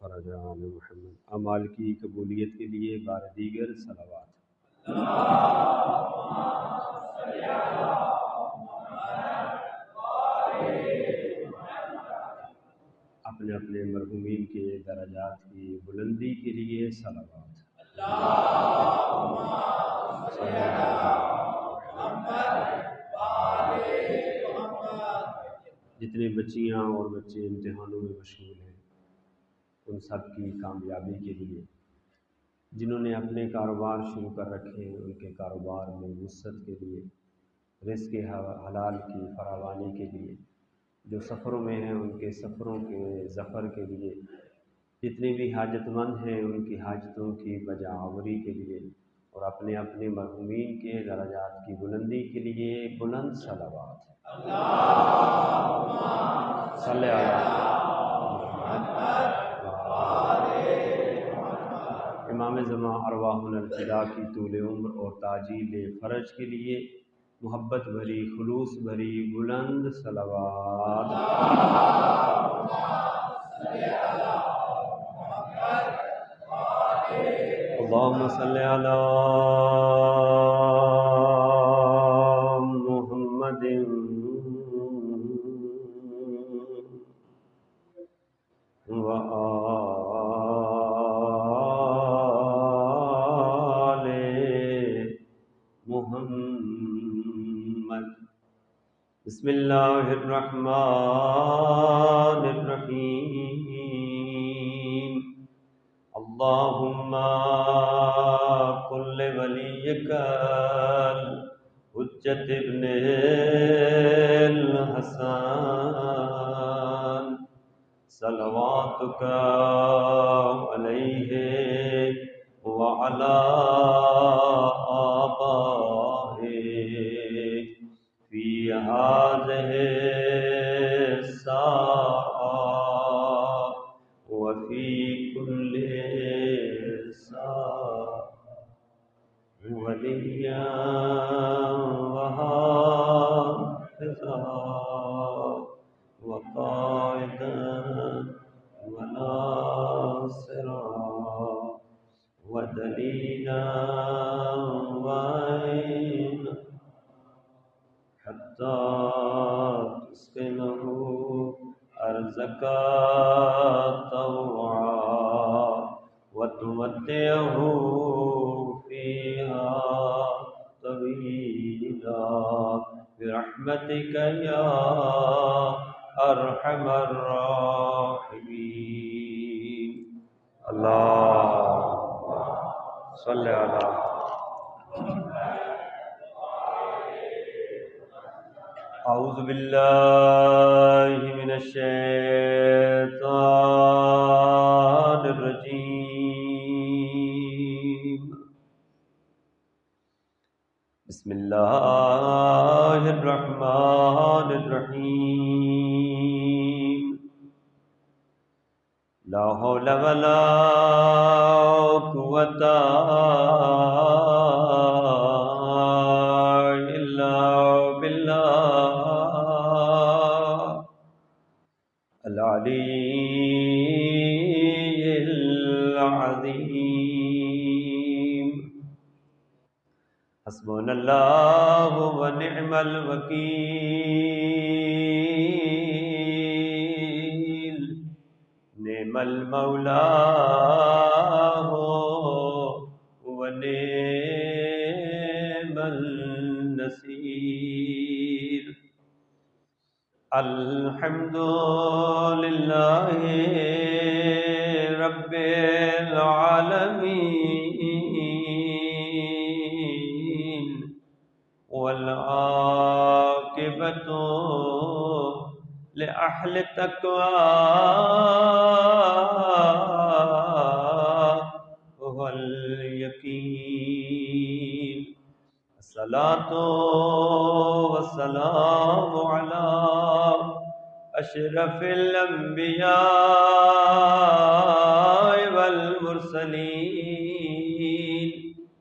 فرجان محمد اعمال کی قبولیت کے لیے بار دیگر صلوات۔ اپنے اپنے مرحومین کے درجات کی بلندی کے لیے صلوات۔ جتنے بچیاں اور بچے امتحانوں میں مشغول ہیں ان سب کی کامیابی کے لیے، جنہوں نے اپنے کاروبار شروع کر رکھے ہیں ان کے کاروبار میں وسعت کے لیے، رزق حلال کی فراوانی کے لیے، جو سفروں میں ہیں ان کے سفروں کے ظفر کے لیے، جتنے بھی حاجت مند ہیں ان کی حاجتوں کی بجاوری کے لیے، اور اپنے اپنے مرحومین کے درجات کی بلندی کے لیے بلند صلوات۔ صلی امام زمان ارواحنا الفدا کی طول عمر اور تعجیل فرج کے لیے محبت بھری خلوص بھری بلند صلوات۔ اللہم صلی علی محمد محمد۔ بسم اللہ الرحمن الرحیم۔ اللہم کل ولیک الحجۃ ابن الحسن صلواتک علیہ وعلی فی هذه الساعة وفي كل ساعة وليا وحافظا وقائدا وناصرا ودليلا وعينا حتى تسكنه أرزك طوعا وتمتعه فيها طويلا برحمتك يا أرحم الراحمين۔ اللهم صل على اعوذ باللہ من الشیطان الرجیم۔ بسم اللہ الرحمن الرحیم۔ لا حول ولا قوة الا باللہ العلی العظیم۔ حسبنا اللہ ونعم الوکیل، نعم المولا ونعم النصیر۔ الحمد للہ رب العالمین والعاقبۃ لأهل التقوى هو اليقين. الصلاة والسلام على أشرف الأنبياء والمرسلين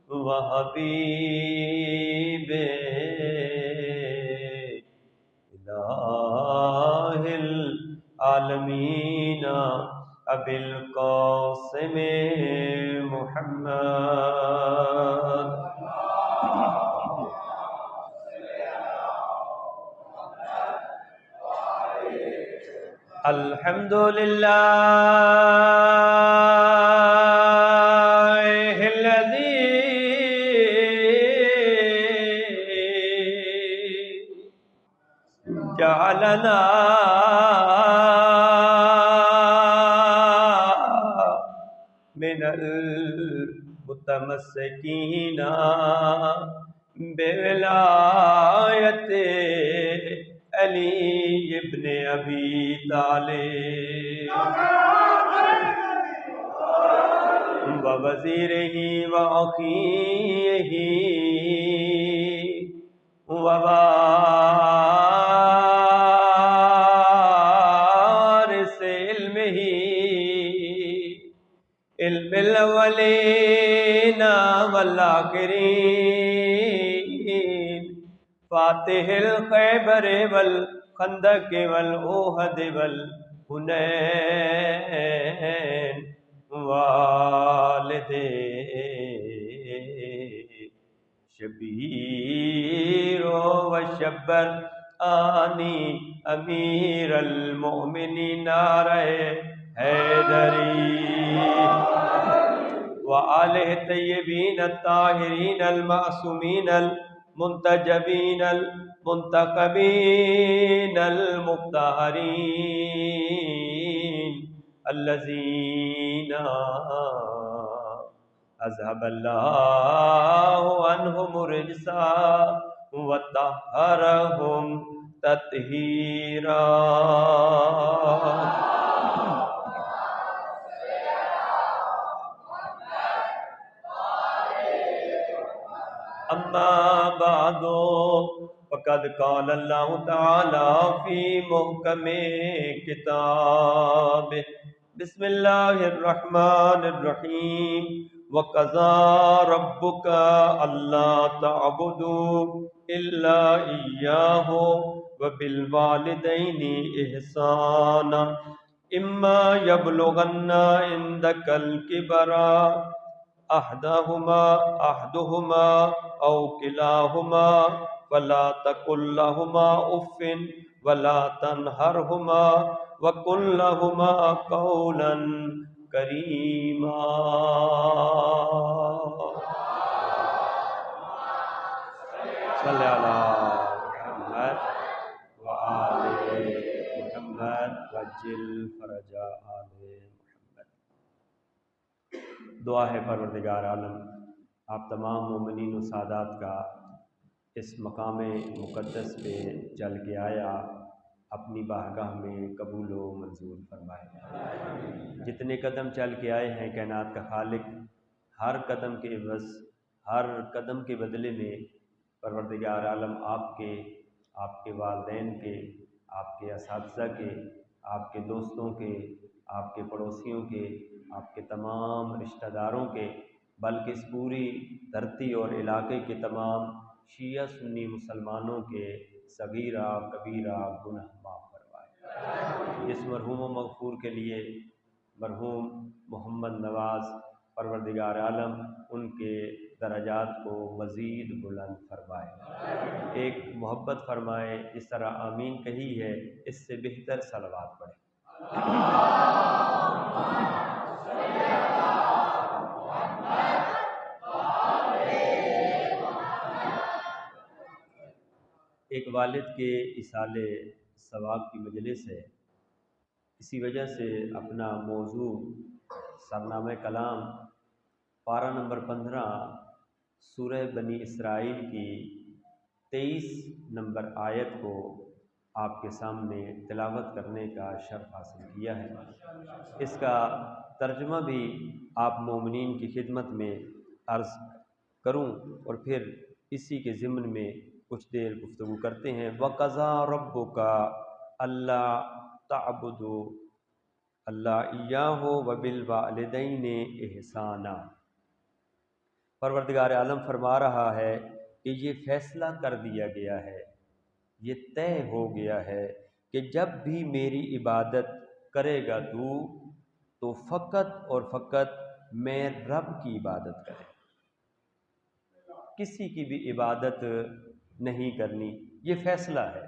وحبيب إله العالمين أبي القاسم محمد. الحمد لله الذي جعلنا من المتمسكين بولایت علی ابن ابی طالب ووزیرہ واخیہ ووارث علمہ علم الاولین والآخرین فاتح الخیبر والخندق والاحد والحنین والد شبیر و شبر آنی امیر المؤمنین نعرہ حیدری وآلہ الطیبین الطاہرین المعصومین المنتجبین المنتخبین المطہرین الذین اذهب اللہ عنہم الرجس وطہرہم تطہیرا. اما بعد فقد قال اللہ تعالی فی محکم کتابہ بسم اللہ الرحمن الرحیم وَقَضَىٰ رَبُّكَ أَلَّا تَعْبُدُوا إِلَّا إِيَّاهُ وَبِالْوَالِدَيْنِ إِحْسَانًا إِمَّا يَبْلُغَنَّ عِندَكَ الْكِبَرَ أَحَدُهُمَا أَوْ كِلَاهُمَا فَلَا تَقُل لَّهُمَا أُفٍّ وَلَا تَنْهَرْهُمَا وَقُل لَّهُمَا قَوْلًا کریما. صلی علی محمد وآل محمد وجل فرج آل محمد. دعا ہے پروردگار عالم آپ تمام مومنین و سادات کا اس مقام مقدس پہ چل کے آیا اپنی بارگاہ میں قبول و منظور فرمائے. جتنے قدم چل کے آئے ہیں کائنات کا خالق ہر قدم کے عوض ہر قدم کے بدلے میں پروردگار عالم آپ کے والدین کے آپ کے اساتذہ کے آپ کے دوستوں کے آپ کے پڑوسیوں کے آپ کے تمام رشتہ داروں کے بلکہ اس پوری دھرتی اور علاقے کے تمام شیعہ سنی مسلمانوں کے صغیرہ کبیرہ گناہ معاف فرمائے. اس مرحوم و مغفور کے لیے مرحوم محمد نواز پروردگار عالم ان کے درجات کو مزید بلند فرمائے. ایک محبت فرمائے جس طرح آمین کہی ہے اس سے بہتر صلوات پڑھیں. ایک والد کے اصال ثواب کی مجلس ہے، اسی وجہ سے اپنا موضوع سرنامہ کلام پارہ نمبر 15 سورہ بنی اسرائیل کی 23 نمبر آیت کو آپ کے سامنے تلاوت کرنے کا شرف حاصل کیا ہے۔ اس کا ترجمہ بھی آپ مومنین کی خدمت میں عرض کروں اور پھر اسی کے ضمن میں کچھ دیر گفتگو کرتے ہیں۔ وَقَضَىٰ رَبُّكَ أَلَّا تَعْبُدُوا اللہ ایاہ وَبِالْوَالِدَيْنِ إِحْسَانًا۔ پروردگار عالم فرما رہا ہے کہ یہ فیصلہ کر دیا گیا ہے، یہ طے ہو گیا ہے کہ جب بھی میری عبادت کرے گا تو فقط اور فقط میں رب کی عبادت کرے، کسی کی بھی عبادت نہیں کرنی۔ یہ فیصلہ ہے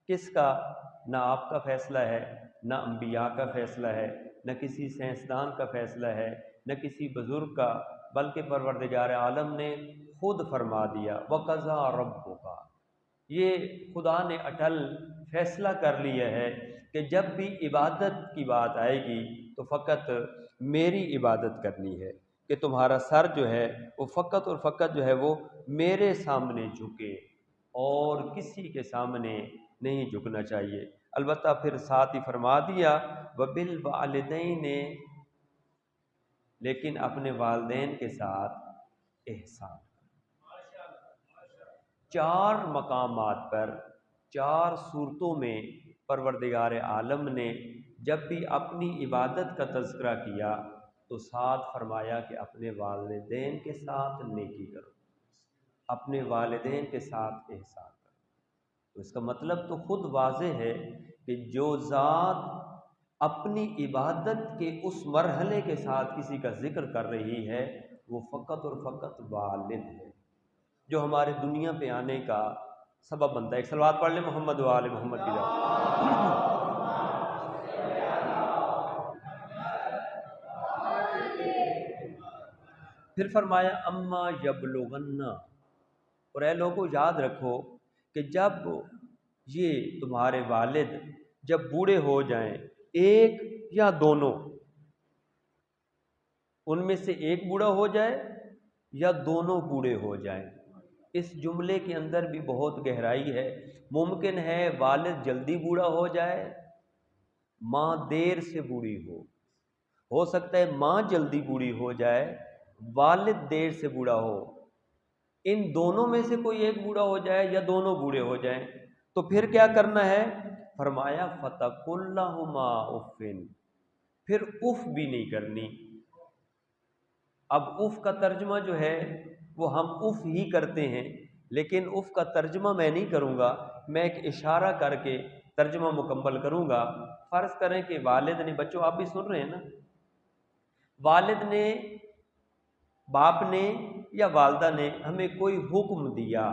کس کا؟ نہ آپ کا فیصلہ ہے، نہ انبیاء کا فیصلہ ہے، نہ کسی سائنسدان کا فیصلہ ہے، نہ کسی بزرگ کا، بلکہ پروردگار عالم نے خود فرما دیا وَقَضَىٰ رَبُّكَ۔ یہ خدا نے اٹل فیصلہ کر لیا ہے کہ جب بھی عبادت کی بات آئے گی تو فقط میری عبادت کرنی ہے، کہ تمہارا سر جو ہے وہ فقط اور فقط جو ہے وہ میرے سامنے جھکے اور کسی کے سامنے نہیں جھکنا چاہیے۔ البتہ پھر ساتھ ہی فرما دیا وَبِالْوَالِدَيْنِ، لیکن اپنے والدین کے ساتھ احسان۔ 4 مقامات پر 4 صورتوں میں پروردگار عالم نے جب بھی اپنی عبادت کا تذکرہ کیا تو ساتھ فرمایا کہ اپنے والدین کے ساتھ نیکی کرو، اپنے والدین کے ساتھ احسان کرو۔ تو اس کا مطلب تو خود واضح ہے کہ جو ذات اپنی عبادت کے اس مرحلے کے ساتھ کسی کا ذکر کر رہی ہے وہ فقط اور فقط والد ہے، جو ہمارے دنیا پہ آنے کا سبب بنتا ہے۔ ایک صلوات پڑھ لیں محمد و آل محمد کی جان۔ پھر فرمایا اما یبلغن، اور اے لوگوں یاد رکھو کہ جب یہ تمہارے والد جب بوڑھے ہو جائیں، ایک یا دونوں، ان میں سے ایک بوڑھا ہو جائے یا دونوں بوڑھے ہو جائیں، اس جملے کے اندر بھی بہت گہرائی ہے۔ ممکن ہے والد جلدی بوڑھا ہو جائے، ماں دیر سے بوڑھی ہو سکتا ہے ماں جلدی بوڑھی ہو جائے، والد دیر سے بوڑھا ہو، ان دونوں میں سے کوئی ایک بوڑھا ہو جائے یا دونوں بوڑھے ہو جائیں، تو پھر کیا کرنا ہے؟ فرمایا فَتَقُلْ لَهُمَا اُفٍّ، پھر اف بھی نہیں کرنی۔ اب اف کا ترجمہ جو ہے وہ ہم اف ہی کرتے ہیں، لیکن اف کا ترجمہ میں نہیں کروں گا، میں ایک اشارہ کر کے ترجمہ مکمل کروں گا۔ فرض کریں کہ والد نے، بچوں آپ بھی سن رہے ہیں نا، والد نے، باپ نے یا والدہ نے ہمیں کوئی حکم دیا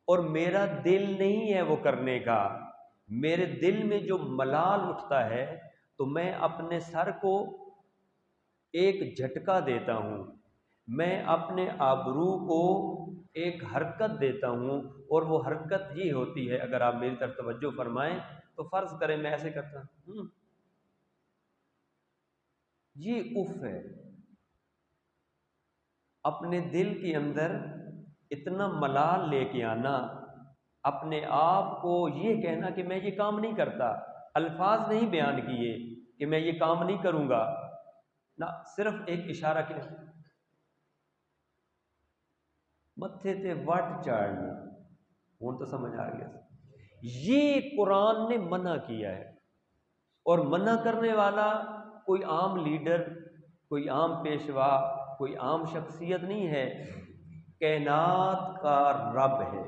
اور میرا دل نہیں ہے وہ کرنے کا، میرے دل میں جو ملال اٹھتا ہے تو میں اپنے سر کو ایک جھٹکا دیتا ہوں، میں اپنے آبرو کو ایک حرکت دیتا ہوں، اور وہ حرکت یہ ہوتی ہے، اگر آپ میری طرف توجہ فرمائیں تو فرض کریں میں ایسے کرتا ہوں، یہ اف ہے۔ اپنے دل کے اندر اتنا ملال لے کے آنا، اپنے آپ کو یہ کہنا کہ میں یہ کام نہیں کرتا، الفاظ نہیں بیان کیے کہ میں یہ کام نہیں کروں گا، نہ صرف ایک اشارہ کیا، متھے تے وٹ چاڑنا، ہوں تو سمجھ آ گیا۔ یہ قرآن نے منع کیا ہے، اور منع کرنے والا کوئی عام لیڈر، کوئی عام پیشوا، کوئی عام شخصیت نہیں ہے، کائنات کا رب ہے۔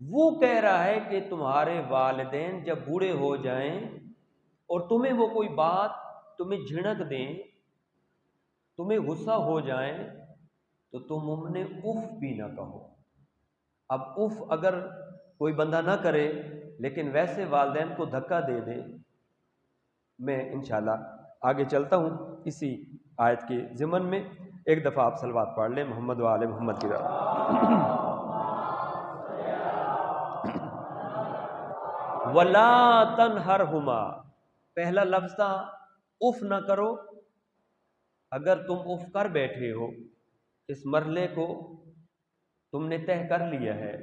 وہ کہہ رہا ہے کہ تمہارے والدین جب بوڑھے ہو جائیں اور تمہیں وہ کوئی بات تمہیں جھڑک دیں، تمہیں غصہ ہو جائیں، تو تم انہیں اف بھی نہ کہو۔ اب اف اگر کوئی بندہ نہ کرے لیکن ویسے والدین کو دھکا دے دے، میں انشاءاللہ آگے چلتا ہوں اسی آیت کے ضمن میں۔ ایک دفعہ آپ صلوات پڑھ لیں محمد و آل محمد کی طرف۔ وَلَا تَنْهَرْهُمَا، پہلا لفظ تھا اف نہ کرو۔ اگر تم اف کر بیٹھے ہو، اس مرحلے کو تم نے طے کر لیا ہے،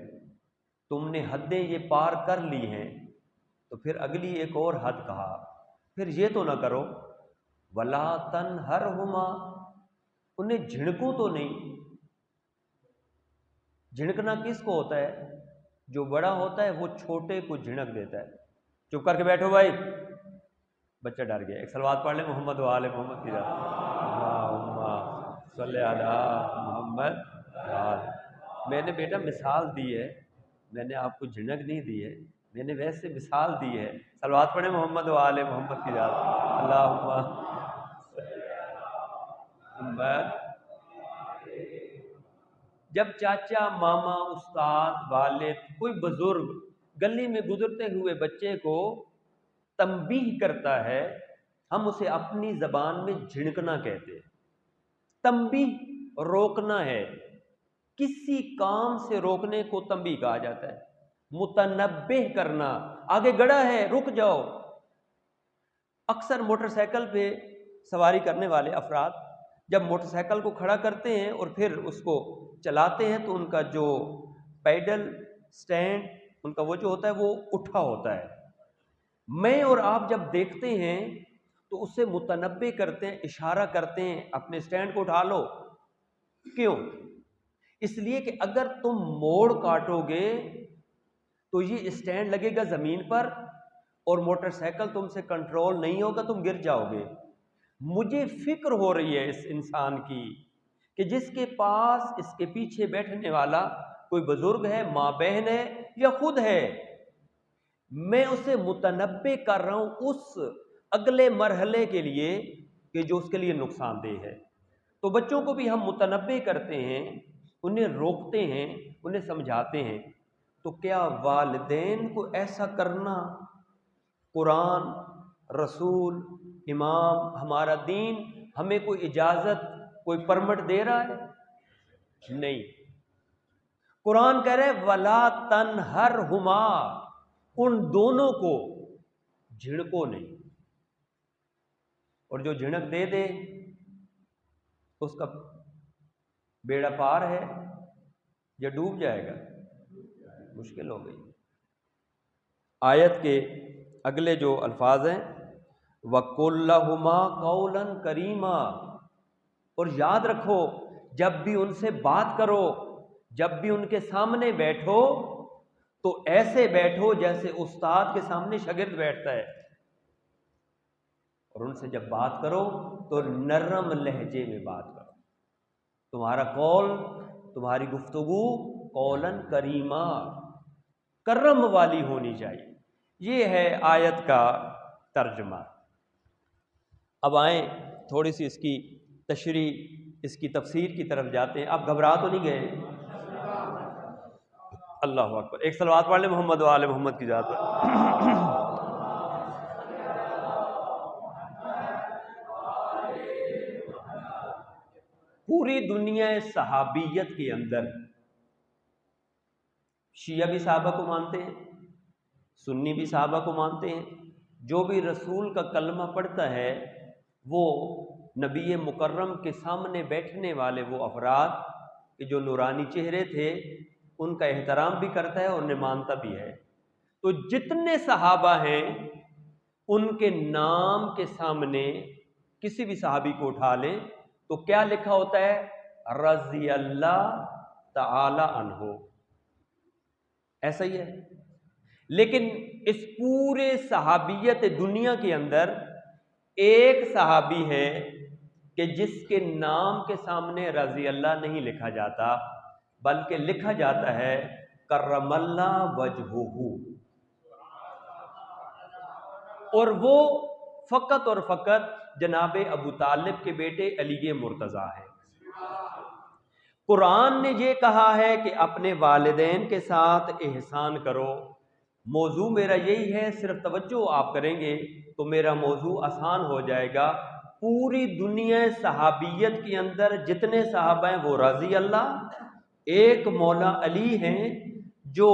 تم نے حدیں یہ پار کر لی ہیں، تو پھر اگلی ایک اور حد کہا، پھر یہ تو نہ کرو ولا تنہرہما، انہیں جھڑکو تو نہیں۔ جھڑکنا کس کو ہوتا ہے؟ جو بڑا ہوتا ہے وہ چھوٹے کو جھڑک دیتا ہے، چپ کر کے بیٹھو بھائی، بچہ ڈر گیا۔ ایک صلوات پڑھ لیں محمد و آل محمد کی ذات، اللہم صلی علی محمد و آل۔ میں نے بیٹا مثال دی ہے، میں نے آپ کو جھڑک نہیں دی ہے، میں نے ویسے مثال دی ہے۔ صلوات پڑھیں محمد و آل محمد کی ذات، اللہم محمد۔ جب چاچا، ماما، استاد، والد، کوئی بزرگ گلی میں گزرتے ہوئے بچے کو تنبیہ کرتا ہے، ہم اسے اپنی زبان میں جھڑکنا کہتے ہیں۔ تنبیہ روکنا ہے، کسی کام سے روکنے کو تنبیہ کہا جاتا ہے۔ متنبہ کرنا، آگے گڑا ہے رک جاؤ۔ اکثر موٹر سائیکل پہ سواری کرنے والے افراد جب موٹر سائیکل کو کھڑا کرتے ہیں اور پھر اس کو چلاتے ہیں تو ان کا جو پیڈل سٹینڈ، ان کا وہ جو ہوتا ہے وہ اٹھا ہوتا ہے۔ میں اور آپ جب دیکھتے ہیں تو اس سے متنبہ کرتے ہیں، اشارہ کرتے ہیں اپنے سٹینڈ کو اٹھا لو۔ کیوں؟ اس لیے کہ اگر تم موڑ کاٹو گے تو یہ سٹینڈ لگے گا زمین پر اور موٹر سائیکل تم سے کنٹرول نہیں ہوگا، تم گر جاؤ گے۔ مجھے فکر ہو رہی ہے اس انسان کی کہ جس کے پاس اس کے پیچھے بیٹھنے والا کوئی بزرگ ہے، ماں بہن ہے یا خود ہے، میں اسے متنبہ کر رہا ہوں اس اگلے مرحلے کے لیے کہ جو اس کے لیے نقصان دہ ہے۔ تو بچوں کو بھی ہم متنبہ کرتے ہیں، انہیں روکتے ہیں، انہیں سمجھاتے ہیں۔ تو کیا والدین کو ایسا کرنا قرآن، رسول، امام، ہمارا دین ہمیں کوئی اجازت، کوئی پرمٹ دے رہا ہے؟ نہیں۔ قرآن کہہ رہے ولا تنہرہما، ان دونوں کو جھڑکو نہیں، اور جو جھڑک دے دے اس کا بیڑا پار ہے یا ڈوب جائے گا، مشکل ہو گئی۔ آیت کے اگلے جو الفاظ ہیں وَقُلْ لَهُمَا قَوْلًا كَرِيمًا، اور یاد رکھو جب بھی ان سے بات کرو، جب بھی ان کے سامنے بیٹھو تو ایسے بیٹھو جیسے استاد کے سامنے شاگرد بیٹھتا ہے، اور ان سے جب بات کرو تو نرم لہجے میں بات کرو۔ تمہارا قول، تمہاری گفتگو قولاً کریما، کرم والی ہونی چاہیے۔ یہ ہے آیت کا ترجمہ۔ اب آئیں تھوڑی سی اس کی تشریح، اس کی تفسیر کی طرف جاتے ہیں۔ آپ گھبرا تو نہیں گئے؟ اللہ اکبر، ایک صلوات پڑھ لیں محمد و آل محمد کی ذات پر۔ پوری دنیا صحابیت کے اندر شیعہ بھی صحابہ کو مانتے ہیں، سنی بھی صحابہ کو مانتے ہیں، جو بھی رسول کا کلمہ پڑھتا ہے وہ نبی مکرم کے سامنے بیٹھنے والے وہ افراد کہ جو نورانی چہرے تھے ان کا احترام بھی کرتا ہے اور انہیں مانتا بھی ہے۔ تو جتنے صحابہ ہیں ان کے نام کے سامنے کسی بھی صحابی کو اٹھا لیں تو کیا لکھا ہوتا ہے؟ رضی اللہ تعالی عنہ، ایسا ہی ہے۔ لیکن اس پورے صحابیت دنیا کے اندر ایک صحابی ہے کہ جس کے نام کے سامنے رضی اللہ نہیں لکھا جاتا، بلکہ لکھا جاتا ہے کرم اللہ وجہہ، اور وہ فقط اور فقط جناب ابو طالب کے بیٹے علی مرتضیٰ ہے۔ قرآن نے یہ کہا ہے کہ اپنے والدین کے ساتھ احسان کرو۔ موضوع میرا یہی ہے، صرف توجہ آپ کریں گے تو میرا موضوع آسان ہو جائے گا۔ پوری دنیا صحابیت کے اندر جتنے صحابہ ہیں وہ رضی اللہ، ایک مولا علی ہیں جو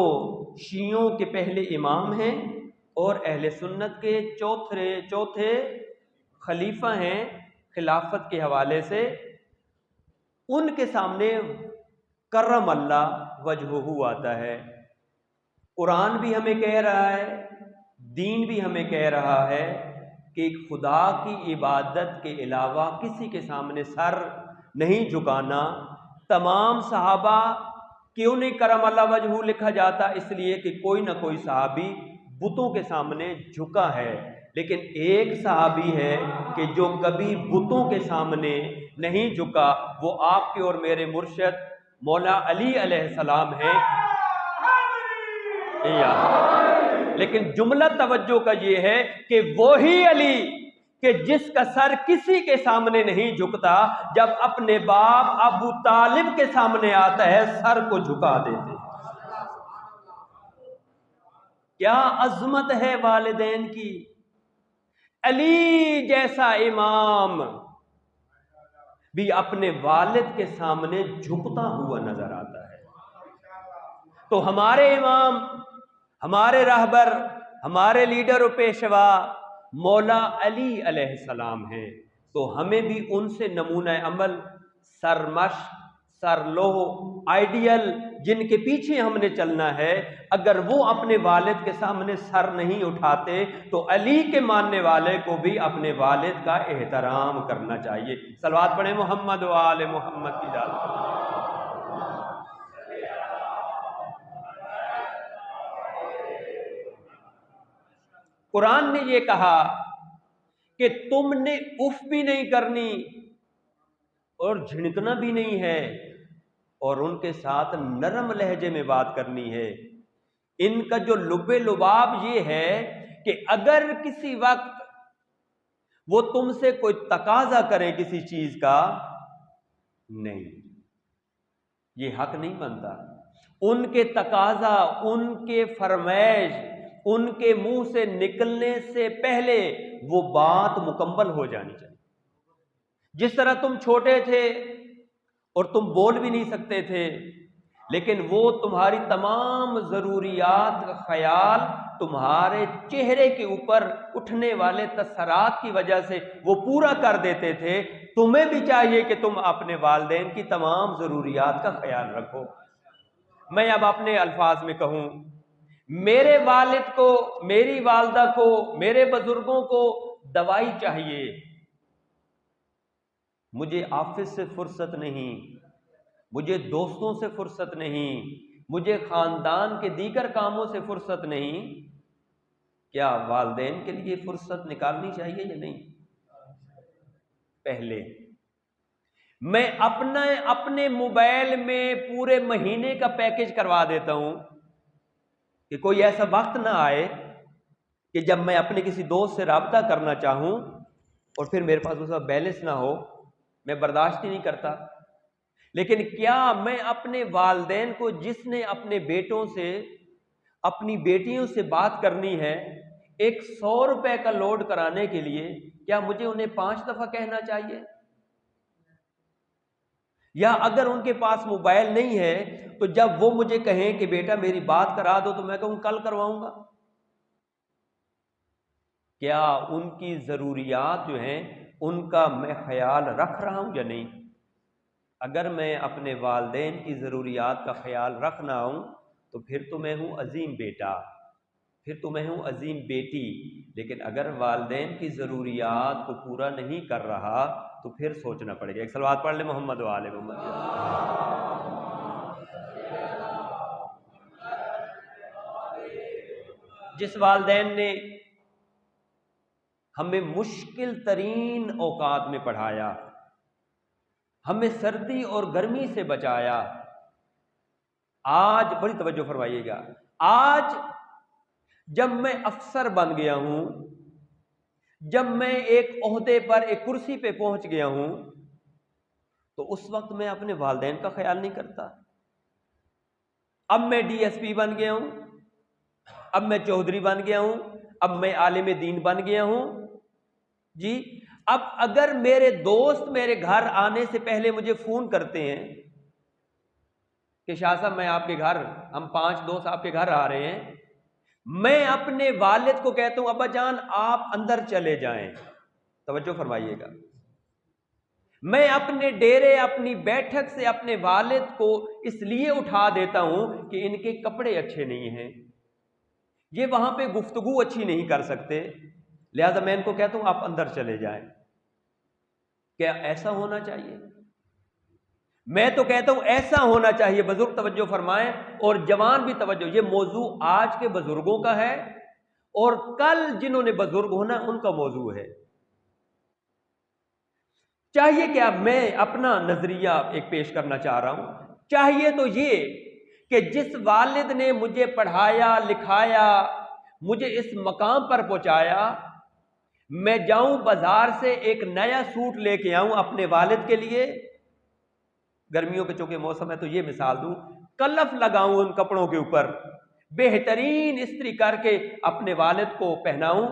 شیعوں کے پہلے امام ہیں اور اہل سنت کے چوتھے خلیفہ ہیں خلافت کے حوالے سے، ان کے سامنے کرم اللہ وجہہ آتا ہے۔ قرآن بھی ہمیں کہہ رہا ہے، دین بھی ہمیں کہہ رہا ہے کہ خدا کی عبادت کے علاوہ کسی کے سامنے سر نہیں جھکانا۔ تمام صحابہ کیوں نہیں کرم اللہ وجہہ لکھا جاتا؟ اس لیے کہ کوئی نہ کوئی صحابی بتوں کے سامنے جھکا ہے، لیکن ایک صحابی ہے کہ جو کبھی بتوں کے سامنے نہیں جھکا، وہ آپ کے اور میرے مرشد مولا علی علیہ السلام ہیں۔ لیکن جملہ توجہ کا یہ ہے کہ وہی علی کہ جس کا سر کسی کے سامنے نہیں جھکتا، جب اپنے باپ ابو طالب کے سامنے آتا ہے سر کو جھکا دیتے۔ کیا عظمت ہے والدین کی! علی جیسا امام بھی اپنے والد کے سامنے جھکتا ہوا نظر آتا ہے۔ تو ہمارے امام، ہمارے رہبر، ہمارے لیڈر و پیشوا مولا علی علیہ السلام ہیں، تو ہمیں بھی ان سے نمونہ عمل، سرمشق، سرلوہ، آئیڈیل جن کے پیچھے ہم نے چلنا ہے، اگر وہ اپنے والد کے سامنے سر نہیں اٹھاتے تو علی کے ماننے والے کو بھی اپنے والد کا احترام کرنا چاہیے۔ صلوات پڑھیں محمد و آل محمد کی ذات۔ قرآن نے یہ کہا کہ تم نے اف بھی نہیں کرنی اور جھنکنا بھی نہیں ہے، اور ان کے ساتھ نرم لہجے میں بات کرنی ہے۔ ان کا جو لب لباب یہ ہے کہ اگر کسی وقت وہ تم سے کوئی تقاضا کرے کسی چیز کا، نہیں، یہ حق نہیں بنتا۔ ان کے تقاضا، ان کے فرمائش، ان کے منہ سے نکلنے سے پہلے وہ بات مکمل ہو جانی چاہیے۔ جس طرح تم چھوٹے تھے اور تم بول بھی نہیں سکتے تھے، لیکن وہ تمہاری تمام ضروریات کا خیال تمہارے چہرے کے اوپر اٹھنے والے تاثرات کی وجہ سے وہ پورا کر دیتے تھے، تمہیں بھی چاہیے کہ تم اپنے والدین کی تمام ضروریات کا خیال رکھو۔ میں اب اپنے الفاظ میں کہوں، میرے والد کو، میری والدہ کو، میرے بزرگوں کو دوائی چاہیے، مجھے آفس سے فرصت نہیں، مجھے دوستوں سے فرصت نہیں، مجھے خاندان کے دیگر کاموں سے فرصت نہیں، کیا والدین کے لیے فرصت نکالنی چاہیے یا نہیں؟ پہلے میں اپنے موبائل میں پورے مہینے کا پیکج کروا دیتا ہوں کہ کوئی ایسا وقت نہ آئے کہ جب میں اپنے کسی دوست سے رابطہ کرنا چاہوں اور پھر میرے پاس اس کا بیلنس نہ ہو، میں برداشت ہی نہیں کرتا۔ لیکن کیا میں اپنے والدین کو، جس نے اپنے بیٹوں سے، اپنی بیٹیوں سے بات کرنی ہے، ایک 100 روپے کا لوڈ کرانے کے لیے، کیا مجھے انہیں 5 دفعہ کہنا چاہیے؟ یا اگر ان کے پاس موبائل نہیں ہے تو جب وہ مجھے کہیں کہ بیٹا میری بات کرا دو، تو میں کہوں کل کرواؤں گا؟ کیا ان کی ضروریات جو ہیں ان کا میں خیال رکھ رہا ہوں یا نہیں؟ اگر میں اپنے والدین کی ضروریات کا خیال رکھ نہ ہوں تو پھر تو میں ہوں عظیم بیٹا، پھر تو میں ہوں عظیم بیٹی۔ لیکن اگر والدین کی ضروریات کو پورا نہیں کر رہا تو پھر سوچنا پڑے گا۔ ایک صلوات پڑھ لیں محمد و آل محمد۔ جس والدین نے ہمیں مشکل ترین اوقات میں پڑھایا، ہمیں سردی اور گرمی سے بچایا، آج بڑی توجہ فرمائیے گا، آج جب میں افسر بن گیا ہوں، جب میں ایک عہدے پر، ایک کرسی پہ پہنچ گیا ہوں، تو اس وقت میں اپنے والدین کا خیال نہیں کرتا۔ اب میں ڈی ایس پی بن گیا ہوں، اب میں چودھری بن گیا ہوں، اب میں عالم دین بن گیا ہوں جی۔ اب اگر میرے دوست میرے گھر آنے سے پہلے مجھے فون کرتے ہیں کہ شاہ صاحب میں آپ کے گھر، ہم 5 دوست آپ کے گھر آ رہے ہیں، میں اپنے والد کو کہتا ہوں ابا جان آپ اندر چلے جائیں۔ توجہ فرمائیے گا، میں اپنے ڈیرے، اپنی بیٹھک سے اپنے والد کو اس لیے اٹھا دیتا ہوں کہ ان کے کپڑے اچھے نہیں ہیں، یہ وہاں پہ گفتگو اچھی نہیں کر سکتے، لہذا میں ان کو کہتا ہوں آپ اندر چلے جائیں۔ کیا ایسا ہونا چاہیے؟ میں تو کہتا ہوں ایسا ہونا چاہیے۔ بزرگ توجہ فرمائیں اور جوان بھی توجہ، یہ موضوع آج کے بزرگوں کا ہے اور کل جنہوں نے بزرگ ہونا ان کا موضوع ہے۔ چاہیے کیا؟ میں اپنا نظریہ ایک پیش کرنا چاہ رہا ہوں۔ چاہیے تو یہ کہ جس والد نے مجھے پڑھایا لکھایا، مجھے اس مقام پر پہنچایا، میں جاؤں بازار سے ایک نیا سوٹ لے کے آؤں اپنے والد کے لیے، گرمیوں کے چونکہ موسم ہے تو یہ مثال دوں، کلف لگاؤں ان کپڑوں کے اوپر، بہترین استری کر کے اپنے والد کو پہناؤں،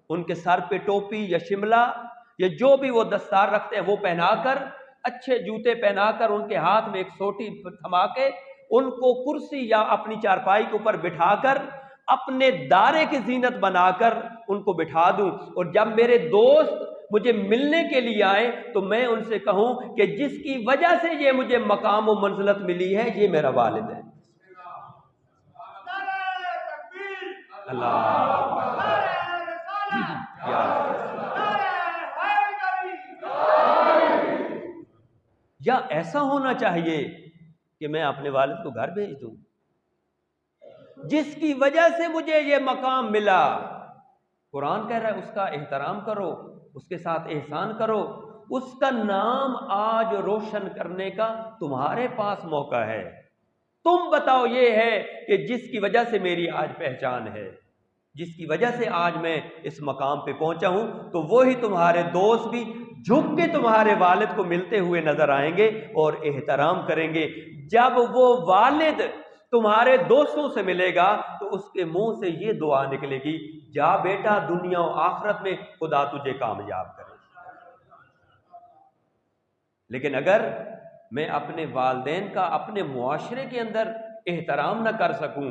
ان کے سر پہ ٹوپی یا شملہ یا جو بھی وہ دستار رکھتے ہیں وہ پہنا کر، اچھے جوتے پہنا کر، ان کے ہاتھ میں ایک سوٹی تھما کے، ان کو کرسی یا اپنی چارپائی کے اوپر بٹھا کر، اپنے دارے کی زینت بنا کر ان کو بٹھا دوں، اور جب میرے دوست مجھے ملنے کے لیے آئے تو میں ان سے کہوں کہ جس کی وجہ سے یہ مجھے مقام و منزلت ملی ہے یہ میرا والد ہے۔ اللہ یا ایسا ہونا چاہیے کہ میں اپنے والد کو گھر بھیج دوں، جس کی وجہ سے مجھے یہ مقام ملا۔ قرآن کہہ رہا ہے اس کا احترام کرو، اس کے ساتھ احسان کرو، اس کا نام آج روشن کرنے کا تمہارے پاس موقع ہے۔ تم بتاؤ یہ ہے کہ جس کی وجہ سے میری آج پہچان ہے، جس کی وجہ سے آج میں اس مقام پہ پہنچا ہوں، تو وہی تمہارے دوست بھی جھک کے تمہارے والد کو ملتے ہوئے نظر آئیں گے اور احترام کریں گے۔ جب وہ والد تمہارے دوستوں سے ملے گا تو اس کے منہ سے یہ دعا نکلے گی، جا بیٹا دنیا و آخرت میں خدا تجھے کامیاب کرے۔ لیکن اگر میں اپنے والدین کا اپنے معاشرے کے اندر احترام نہ کر سکوں،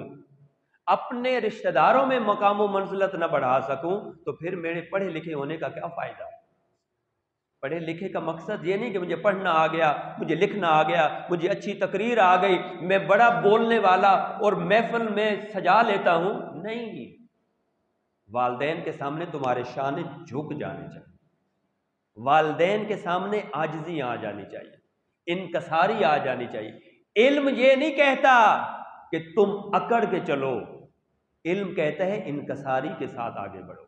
اپنے رشتہ داروں میں مقام و منزلت نہ بڑھا سکوں، تو پھر میرے پڑھے لکھے ہونے کا کیا فائدہ؟ پڑھے لکھے کا مقصد یہ نہیں کہ مجھے پڑھنا آ گیا، مجھے لکھنا آ گیا، مجھے اچھی تقریر آ گئی، میں بڑا بولنے والا اور محفل میں سجا لیتا ہوں، نہیں۔ والدین کے سامنے تمہارے شانے جھک جانے چاہیے، والدین کے سامنے عاجزی آ جانی چاہیے، انکساری آ جانی چاہیے۔ علم یہ نہیں کہتا کہ تم اکڑ کے چلو، علم کہتا ہے انکساری کے ساتھ آگے بڑھو۔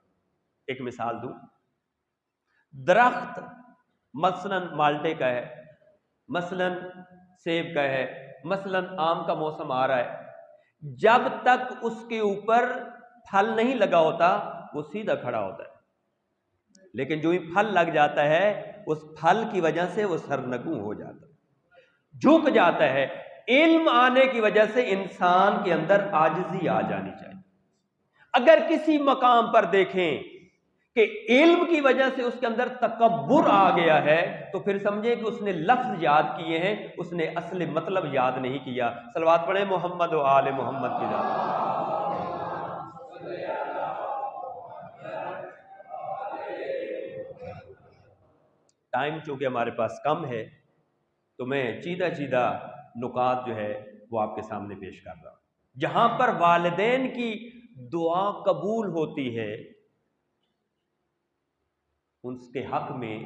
ایک مثال دوں، درخت مثلاً مالٹے کا ہے، مثلاً سیب کا ہے، مثلاً آم کا موسم آ رہا ہے، جب تک اس کے اوپر پھل نہیں لگا ہوتا وہ سیدھا کھڑا ہوتا ہے، لیکن جو ہی پھل لگ جاتا ہے اس پھل کی وجہ سے وہ سرنگوں ہو جاتا ہے، جھک جاتا ہے۔ علم آنے کی وجہ سے انسان کے اندر عاجزی آ جانی چاہیے۔ اگر کسی مقام پر دیکھیں کہ علم کی وجہ سے اس کے اندر تکبر آ گیا ہے تو پھر سمجھے کہ اس نے لفظ یاد کیے ہیں، اس نے اصل مطلب یاد نہیں کیا۔ صلوات پڑھیں محمد و آل محمد کی ذات۔ ٹائم چونکہ ہمارے پاس کم ہے تو میں چیدہ چیدہ نکات جو ہے وہ آپ کے سامنے پیش کر رہا ہوں۔ جہاں پر والدین کی دعا قبول ہوتی ہے اس کے حق میں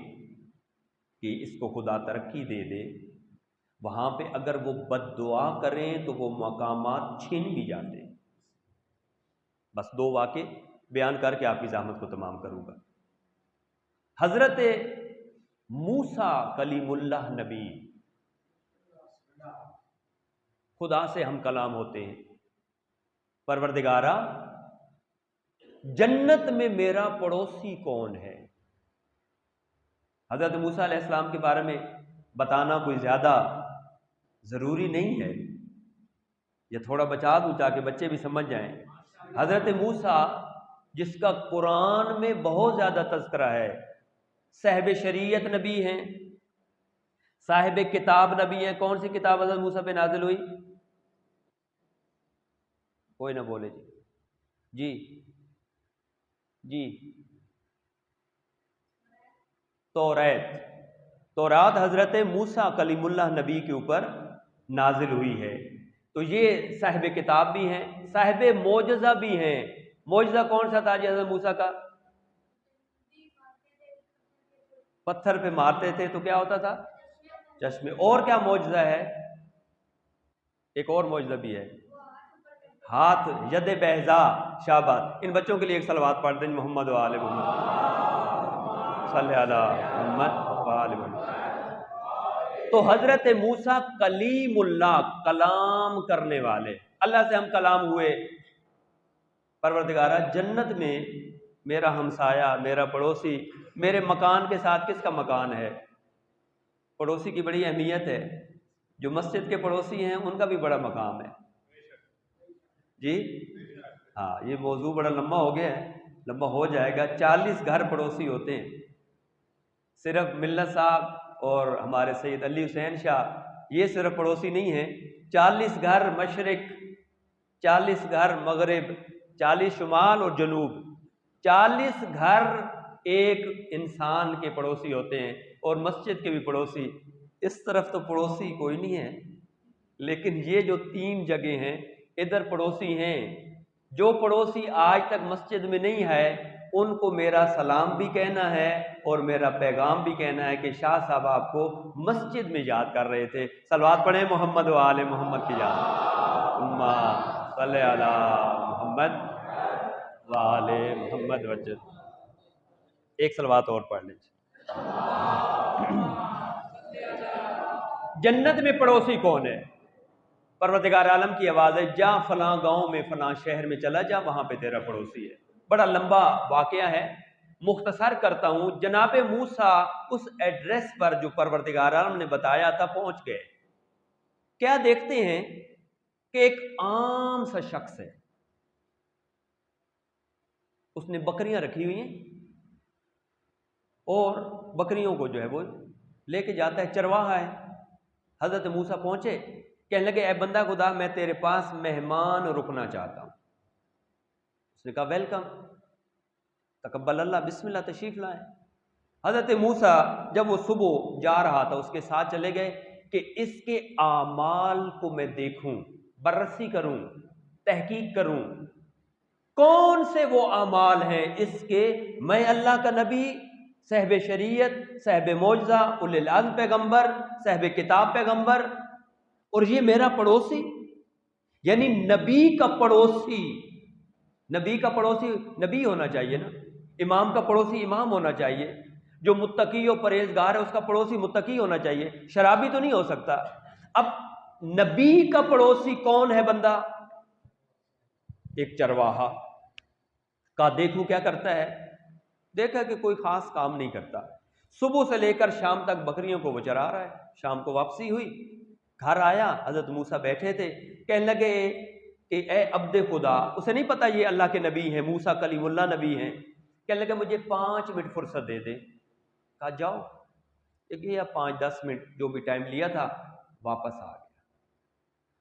کہ اس کو خدا ترقی دے دے، وہاں پہ اگر وہ بد دعا کریں تو وہ مقامات چھن بھی جاتے ہیں۔ بس دو واقعے بیان کر کے آپ کی زحمت کو تمام کروں گا۔ حضرت موسیٰ کلیم اللہ نبی، خدا سے ہم کلام ہوتے ہیں، پروردگارا جنت میں میرا پڑوسی کون ہے؟ حضرت موسیٰ علیہ السلام کے بارے میں بتانا کوئی زیادہ ضروری نہیں ہے، یہ تھوڑا بچا دوں تاکہ بچے بھی سمجھ جائیں۔ حضرت موسیٰ جس کا قرآن میں بہت زیادہ تذکرہ ہے، صاحب شریعت نبی ہیں، صاحب کتاب نبی ہیں۔ کون سی کتاب حضرت موسیٰ پہ نازل ہوئی؟ کوئی نہ بولے جی جی تورات حضرت موسیٰ کلیم اللہ نبی کے اوپر نازل ہوئی ہے، تو یہ صاحب کتاب بھی ہیں، صاحب معجزہ بھی ہیں، معجزہ کون سا تھا جی حضرت موسیٰ کا؟ پتھر پہ مارتے تھے تو کیا ہوتا تھا؟ چشمے. اور کیا معجزہ ہے؟ ایک اور معجزہ بھی ہے، ہاتھ ید بہزا شابت. ان بچوں کے لیے ایک صلوات پڑھ دیں محمد و آل محمد صلی علی محمد و آل محمد. تو حضرت موسیٰ کلیم اللہ، کلام کرنے والے، اللہ سے ہم کلام ہوئے. پروردگارہ جنت میں میرا ہمسایہ، میرا پڑوسی، میرے مکان کے ساتھ کس کا مکان ہے؟ پڑوسی کی بڑی اہمیت ہے. جو مسجد کے پڑوسی ہیں ان کا بھی بڑا مقام ہے جی. ہاں یہ موضوع بڑا لمبا ہو گیا ہے، لمبا ہو جائے گا. 40 گھر پڑوسی ہوتے ہیں. صرف ملت صاحب اور ہمارے سید علی حسین شاہ یہ صرف پڑوسی نہیں ہیں. 40 گھر مشرق، 40 گھر مغرب، 40 شمال اور جنوب. 40 گھر ایک انسان کے پڑوسی ہوتے ہیں، اور مسجد کے بھی پڑوسی. اس طرف تو پڑوسی کوئی نہیں ہے، لیکن یہ جو 3 جگہ ہیں ادھر پڑوسی ہیں. جو پڑوسی آج تک مسجد میں نہیں ہے ان کو میرا سلام بھی کہنا ہے اور میرا پیغام بھی کہنا ہے کہ شاہ صاحب آپ کو مسجد میں یاد کر رہے تھے. صلوات پڑھیں محمد و آل محمد کی یاد. اللہم صلی علی محمد و آل محمد وجل. ایک صلوات اور پڑھ لیں. جنت میں پڑوسی کون ہے؟ پروردگار عالم کی آواز ہے، جا فلاں گاؤں میں فلاں شہر میں چلا جا، وہاں پہ تیرا پڑوسی ہے. بڑا لمبا واقعہ ہے، مختصر کرتا ہوں. جناب موسیٰ اس ایڈریس پر جو پروردگار عالم نے بتایا تھا پہنچ گئے. کیا دیکھتے ہیں کہ ایک عام سا شخص ہے، اس نے بکریاں رکھی ہوئی ہیں اور بکریوں کو جو ہے وہ لے کے جاتا ہے، چرواہا ہے. حضرت موسیٰ پہنچے، کہنے لگے اے بندہ خدا میں تیرے پاس مہمان رکنا چاہتا ہوں. اس نے کہا ویلکم، تقبل اللہ، بسم اللہ، تشریف لائیں. حضرت موسیٰ جب وہ صبح جا رہا تھا اس کے ساتھ چلے گئے کہ اس کے اعمال کو میں دیکھوں، بررسی کروں، تحقیق کروں. کون سے وہ اعمال ہیں اس کے؟ میں اللہ کا نبی، صاحب شریعت، صاحب معجزہ، اولی العزم پیغمبر، صاحب کتاب پیغمبر، اور یہ میرا پڑوسی. یعنی نبی کا پڑوسی، نبی کا پڑوسی نبی ہونا چاہیے نا. امام کا پڑوسی امام ہونا چاہیے. جو متقی و پرہیزگار ہے اس کا پڑوسی متقی ہونا چاہیے، شرابی تو نہیں ہو سکتا. اب نبی کا پڑوسی کون ہے بندہ؟ ایک چرواہا. کا دیکھوں کیا کرتا ہے. دیکھا کہ کوئی خاص کام نہیں کرتا. صبح سے لے کر شام تک بکریوں کو وہ چرا رہا ہے. شام کو واپسی ہوئی، گھر آیا، حضرت موسیٰ بیٹھے تھے. کہنے لگے کہ اے عبد خدا، اسے نہیں پتا یہ اللہ کے نبی ہیں، موسیٰ کلیم اللہ نبی ہیں. کہنے لگے مجھے 5 منٹ فرصت دے دیں. کہا جاؤ. یا 5-10 منٹ جو بھی ٹائم لیا تھا واپس آ گیا.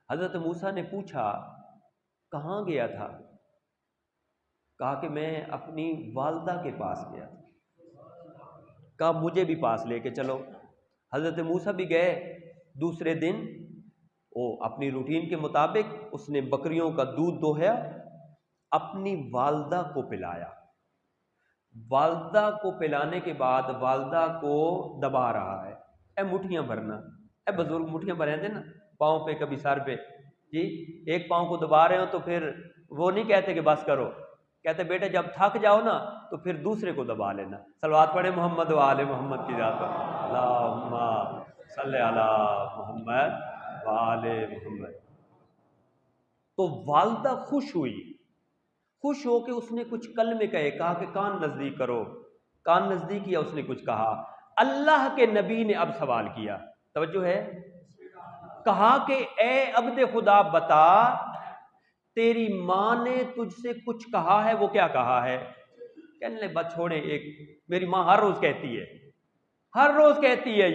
حضرت موسیٰ نے پوچھا کہاں گیا تھا؟ کہا کہ میں اپنی والدہ کے پاس گیا تھا. کہا مجھے بھی پاس لے کے چلو. حضرت موسیٰ بھی گئے. دوسرے دن وہ اپنی روٹین کے مطابق اس نے بکریوں کا دودھ دوہیا، اپنی والدہ کو پلایا. والدہ کو پلانے کے بعد والدہ کو دبا رہا ہے. اے مٹھیاں بھرنا. اے بزرگ مٹھیاں بھریں دے نا، پاؤں پہ کبھی سر پہ. جی ایک پاؤں کو دبا رہے ہو تو پھر وہ نہیں کہتے کہ بس کرو، کہتے بیٹے جب تھک جاؤ نا تو پھر دوسرے کو دبا لینا. صلوات پڑھے محمد و آل محمد کی ذات پر. اللہم صلی علی محمد و آل محمد. تو والدہ خوش ہوئی، خوش ہو کے اس نے کچھ کلمے کہے. کہا کہ کان نزدیک کرو. کان نزدیک کیا، اس نے کچھ کہا. اللہ کے نبی نے اب سوال کیا، توجہ ہے. کہا کہ اے عبد خدا بتا، تیری ماں نے تجھ سے کچھ کہا ہے، وہ کیا کہا ہے؟ کہنے لے بات چھوڑیں، ایک میری ماں ہر روز کہتی ہے، ہر روز کہتی ہے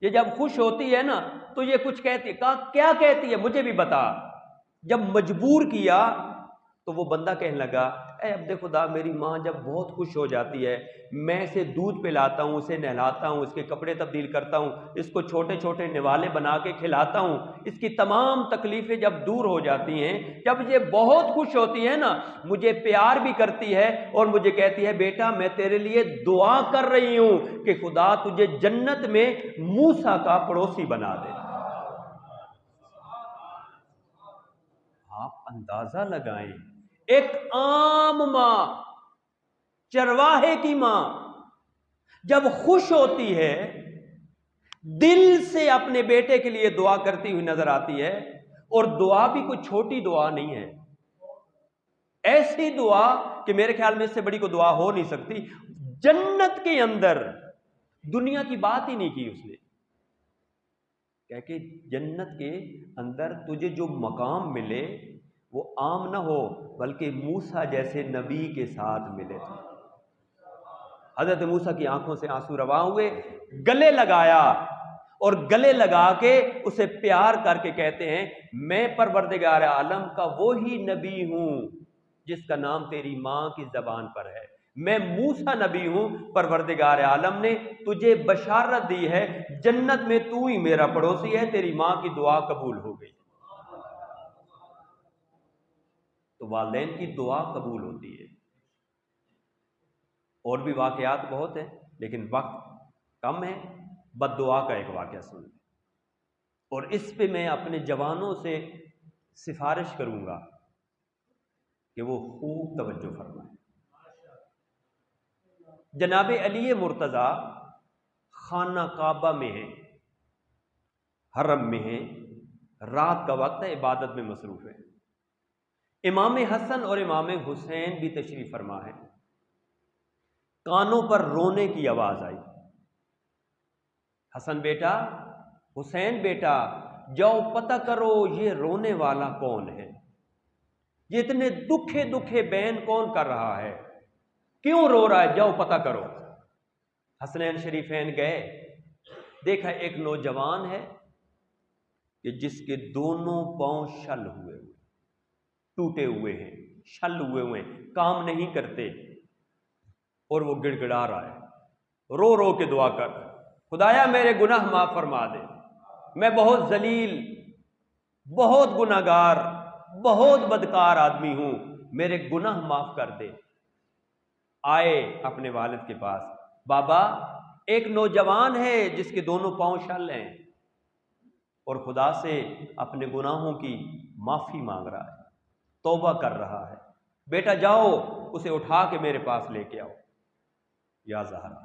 یہ جب خوش ہوتی ہے نا تو یہ کچھ کہتی ہے. کہا کیا کہتی ہے مجھے بھی بتا. جب مجبور کیا تو وہ بندہ کہنے لگا اے عبد خدا، میری ماں جب بہت خوش ہو جاتی ہے، میں اسے دودھ پلاتا ہوں، اسے نہلاتا ہوں، اس کے کپڑے تبدیل کرتا ہوں، اس کو چھوٹے چھوٹے نوالے بنا کے کھلاتا ہوں، اس کی تمام تکلیفیں جب دور ہو جاتی ہیں، جب یہ بہت خوش ہوتی ہے نا، مجھے پیار بھی کرتی ہے اور مجھے کہتی ہے بیٹا میں تیرے لیے دعا کر رہی ہوں کہ خدا تجھے جنت میں موسیٰ کا پڑوسی بنا دے۔ آپ اندازہ لگائیں، ایک عام ماں، چرواہے کی ماں جب خوش ہوتی ہے، دل سے اپنے بیٹے کے لیے دعا کرتی ہوئی نظر آتی ہے، اور دعا بھی کوئی چھوٹی دعا نہیں ہے، ایسی دعا کہ میرے خیال میں اس سے بڑی کوئی دعا ہو نہیں سکتی۔ جنت کے اندر دنیا کی بات ہی نہیں کی اس نے، کہ جنت کے اندر تجھے جو مقام ملے وہ عام نہ ہو بلکہ موسیٰ جیسے نبی کے ساتھ ملے۔ حضرت موسیٰ کی آنکھوں سے آنسو رواں ہوئے، گلے لگایا اور گلے لگا کے اسے پیار کر کے کہتے ہیں میں پروردگار عالم کا وہی نبی ہوں جس کا نام تیری ماں کی زبان پر ہے، میں موسیٰ نبی ہوں، پروردگار عالم نے تجھے بشارت دی ہے جنت میں تو ہی میرا پڑوسی ہے، تیری ماں کی دعا قبول ہو گئی۔ تو والدین کی دعا قبول ہوتی ہے۔ اور بھی واقعات بہت ہیں لیکن وقت کم ہے، بد دعا کا ایک واقعہ سن لیں، اور اس پہ میں اپنے جوانوں سے سفارش کروں گا کہ وہ خوب توجہ فرمائیں۔ جناب علی مرتضیٰ خانہ کعبہ میں ہیں، حرم میں ہیں، رات کا وقت ہے، عبادت میں مصروف ہے۔ امام حسن اور امام حسین بھی تشریف فرما ہے، کانوں پر رونے کی آواز آئی، حسن بیٹا، حسین بیٹا، جاؤ پتہ کرو یہ رونے والا کون ہے، یہ اتنے دکھے دکھے بین کون کر رہا ہے، کیوں رو رہا ہے، جاؤ پتہ کرو۔ حسنین شریفین گئے، دیکھا ایک نوجوان ہے کہ جس کے دونوں پاؤں شل ہوئے ہوئے، ٹوٹے ہوئے ہیں، شل ہوئے ہوئے ہیں، کام نہیں کرتے، اور وہ گڑ گڑا رہا ہے، رو رو کے دعا کر، خدایا میرے گناہ معاف فرما دے، میں بہت ذلیل، بہت گناہگار، بہت بدکار آدمی ہوں، میرے گناہ معاف کر دے۔ آئے اپنے والد کے پاس، بابا ایک نوجوان ہے جس کے دونوں پاؤں شل ہیں اور خدا سے اپنے گناہوں کی معافی مانگ رہا ہے، توبہ کر رہا ہے، بیٹا جاؤ اسے اٹھا کے میرے پاس لے کے آؤ۔ یا زہرا،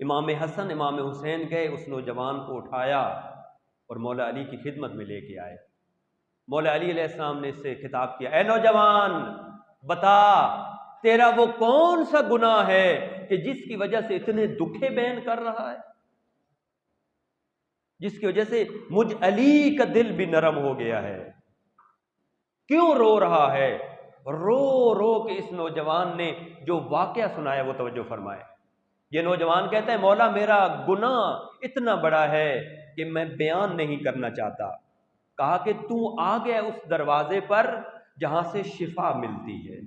امام حسن امام حسین گئے، اس نوجوان کو اٹھایا اور مولا علی کی خدمت میں لے کے آئے۔ مولا علی علیہ السلام نے اس سے خطاب کیا، اے نوجوان بتا تیرا وہ کون سا گناہ ہے کہ جس کی وجہ سے اتنے دکھے بین کر رہا ہے، جس کی وجہ سے مجھ علی کا دل بھی نرم ہو گیا ہے، کیوں رو رہا ہے؟ رو رو کے اس نوجوان نے جو واقعہ سنایا وہ توجہ فرمائے۔ یہ نوجوان کہتا ہے مولا میرا گناہ اتنا بڑا ہے کہ میں بیان نہیں کرنا چاہتا۔ کہا کہ تو آ گیا اس دروازے پر جہاں سے شفا ملتی ہے،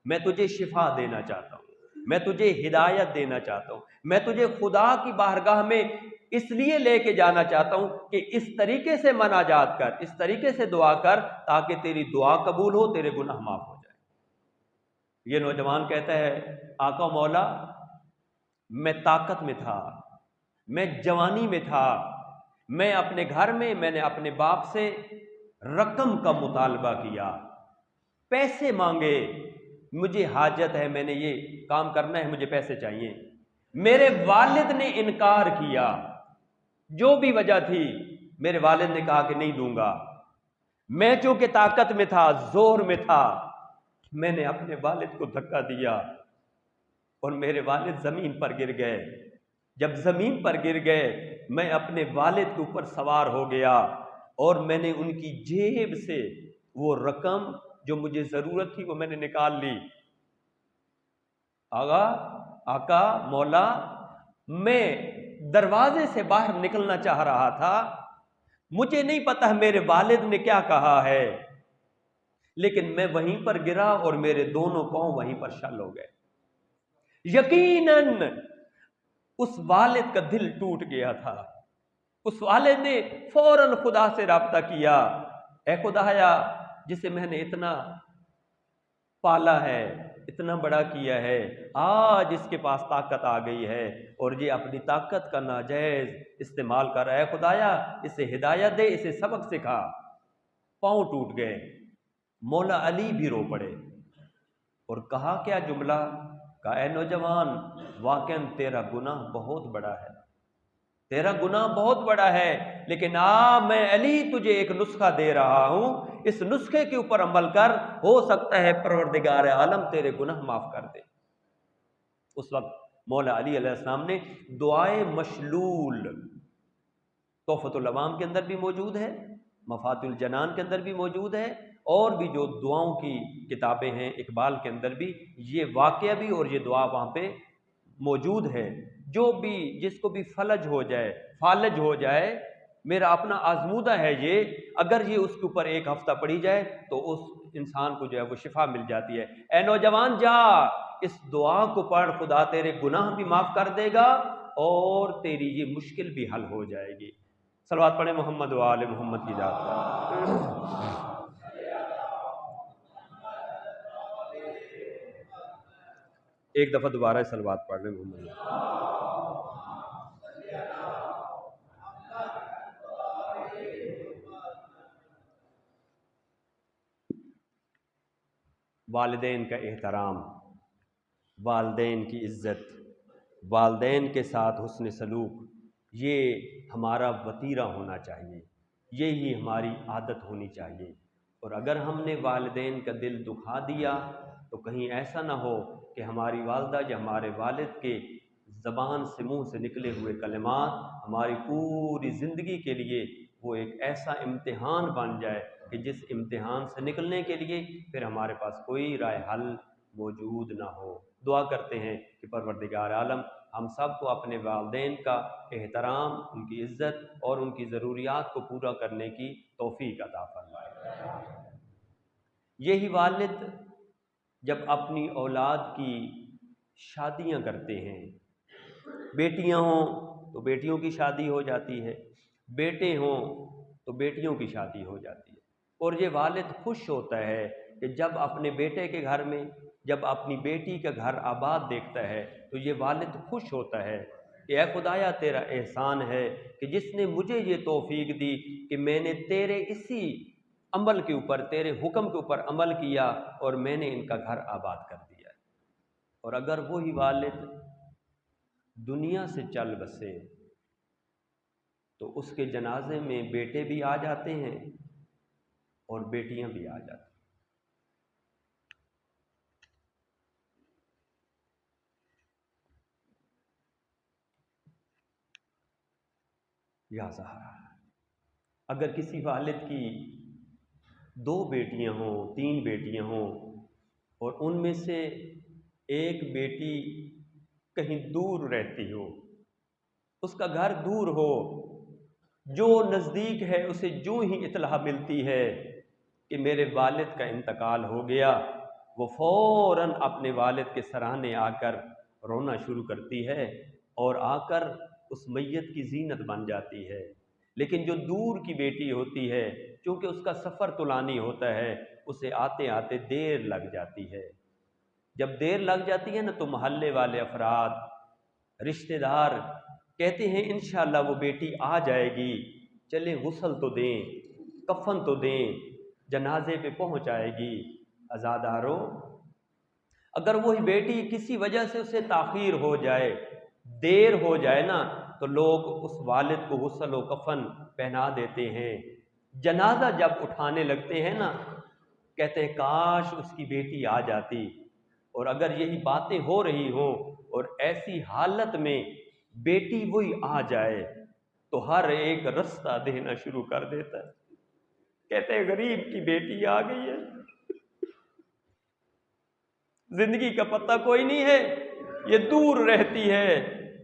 میں تجھے شفا دینا چاہتا ہوں، میں تجھے ہدایت دینا چاہتا ہوں، میں تجھے خدا کی بارگاہ میں اس لیے لے کے جانا چاہتا ہوں کہ اس طریقے سے مناجات کر، اس طریقے سے دعا کر تاکہ تیری دعا قبول ہو، تیرے گناہ معاف ہو جائے۔ یہ نوجوان کہتا ہے آقا مولا میں طاقت میں تھا، میں جوانی میں تھا، میں اپنے گھر میں نے اپنے باپ سے رقم کا مطالبہ کیا، پیسے مانگے، مجھے حاجت ہے، میں نے یہ کام کرنا ہے، مجھے پیسے چاہیے، میرے والد نے انکار کیا، جو بھی وجہ تھی میرے والد نے کہا کہ نہیں دوں گا۔ میں چونکہ طاقت میں تھا، زور میں تھا، میں نے اپنے والد کو دھکا دیا اور میرے والد زمین پر گر گئے۔ جب زمین پر گر گئے میں اپنے والد کے اوپر سوار ہو گیا اور میں نے ان کی جیب سے وہ رقم جو مجھے ضرورت تھی وہ میں نے نکال لی۔ آقا مولا میں دروازے سے باہر نکلنا چاہ رہا تھا، مجھے نہیں پتا میرے والد نے کیا کہا ہے، لیکن میں وہیں پر گرا اور میرے دونوں پاؤں وہیں پر شل ہو گئے۔ یقیناً اس والد کا دل ٹوٹ گیا تھا۔ اس والد نے فوراً خدا سے رابطہ کیا، اے خدایا جسے میں نے اتنا پالا ہے، اتنا بڑا کیا ہے، آج اس کے پاس طاقت آ گئی ہے اور یہ اپنی طاقت کا ناجائز استعمال کر رہا ہے، خدایا اسے ہدایت دے، اسے سبق سکھا۔ پاؤں ٹوٹ گئے۔ مولا علی بھی رو پڑے اور کہا کیا جملہ؟ کہا اے نوجوان، واقعاً تیرا گناہ بہت بڑا ہے، تیرا گناہ بہت بڑا ہے، لیکن میں علی تجھے ایک نسخہ دے رہا ہوں، اس نسخے کے اوپر عمل کر، ہو سکتا ہے پروردگار عالم تیرے گناہ معاف کر دے۔ اس وقت مولا علی علیہ السلام نے دعائے مشلول، تحفۃ العوام کے اندر بھی موجود ہے، مفاتیح الجنان کے اندر بھی موجود ہے، اور بھی جو دعاؤں کی کتابیں ہیں اقبال کے اندر بھی یہ واقعہ بھی اور یہ دعا وہاں پہ موجود ہے۔ جو بھی جس کو بھی فلج ہو جائے، میرا اپنا آزمودہ ہے یہ، اگر یہ اس کے اوپر ایک ہفتہ پڑھی جائے تو اس انسان کو جو ہے وہ شفا مل جاتی ہے۔ اے نوجوان جا اس دعا کو پڑھ، خدا تیرے گناہ بھی معاف کر دے گا اور تیری یہ مشکل بھی حل ہو جائے گی۔ صلوات پڑھیں محمد و آل محمد کی ذات پر۔ ایک دفعہ دوبارہ صلوات پڑھ لیں محمد۔ والدین کا احترام، والدین کی عزت، والدین کے ساتھ حسن سلوک، یہ ہمارا وتیرہ ہونا چاہیے، یہی ہماری عادت ہونی چاہیے۔ اور اگر ہم نے والدین کا دل دکھا دیا تو کہیں ایسا نہ ہو کہ ہماری والدہ یا ہمارے والد کے زبان سے، منہ سے نکلے ہوئے کلمات ہماری پوری زندگی کے لیے وہ ایک ایسا امتحان بن جائے کہ جس امتحان سے نکلنے کے لیے پھر ہمارے پاس کوئی رائے حل موجود نہ ہو۔ دعا کرتے ہیں کہ پروردگار عالم ہم سب کو اپنے والدین کا احترام، ان کی عزت اور ان کی ضروریات کو پورا کرنے کی توفیق عطا فرمائے۔ یہی والد جب اپنی اولاد کی شادیاں کرتے ہیں، بیٹیاں ہوں تو بیٹیوں کی شادی ہو جاتی ہے، بیٹے ہوں تو بیٹیوں کی شادی ہو جاتی ہے، اور یہ والد خوش ہوتا ہے کہ جب اپنے بیٹے کے گھر میں، جب اپنی بیٹی کا گھر آباد دیکھتا ہے تو یہ والد خوش ہوتا ہے کہ اے خدایا تیرا احسان ہے کہ جس نے مجھے یہ توفیق دی کہ میں نے تیرے اسی عمل کے اوپر، تیرے حکم کے اوپر عمل کیا اور میں نے ان کا گھر آباد کر دیا۔ اور اگر وہی والد دنیا سے چل بسے تو اس کے جنازے میں بیٹے بھی آ جاتے ہیں اور بیٹیاں بھی آ جاتی ہیں۔ یا زہرا، اگر کسی والد کی 2 بیٹیاں ہوں، 3 بیٹیاں ہوں اور ان میں سے ایک بیٹی کہیں دور رہتی ہو، اس کا گھر دور ہو، جو نزدیک ہے اسے جو ہی اطلاع ملتی ہے کہ میرے والد کا انتقال ہو گیا، وہ فوراً اپنے والد کے سرانے آ کر رونا شروع کرتی ہے اور آ کر اس میت کی زینت بن جاتی ہے۔ لیکن جو دور کی بیٹی ہوتی ہے، چونکہ اس کا سفر طولانی ہوتا ہے، اسے آتے آتے دیر لگ جاتی ہے۔ جب دیر لگ جاتی ہے نا تو محلے والے افراد، رشتہ دار کہتے ہیں انشاءاللہ وہ بیٹی آ جائے گی، چلیں غسل تو دیں، کفن تو دیں، جنازے پہ پہنچ آئے گی۔ عزادارو، اگر وہی بیٹی کسی وجہ سے اسے تاخیر ہو جائے، دیر ہو جائے نا، تو لوگ اس والد کو غسل و کفن پہنا دیتے ہیں۔ جنازہ جب اٹھانے لگتے ہیں نا، کہتے ہیں کاش اس کی بیٹی آ جاتی۔ اور اگر یہی باتیں ہو رہی ہوں اور ایسی حالت میں بیٹی وہی آ جائے تو ہر ایک رستہ دینا شروع کر دیتا ہے، کہتے ہیں غریب کی بیٹی آ گئی ہے، زندگی کا پتہ کوئی نہیں ہے، یہ دور رہتی ہے،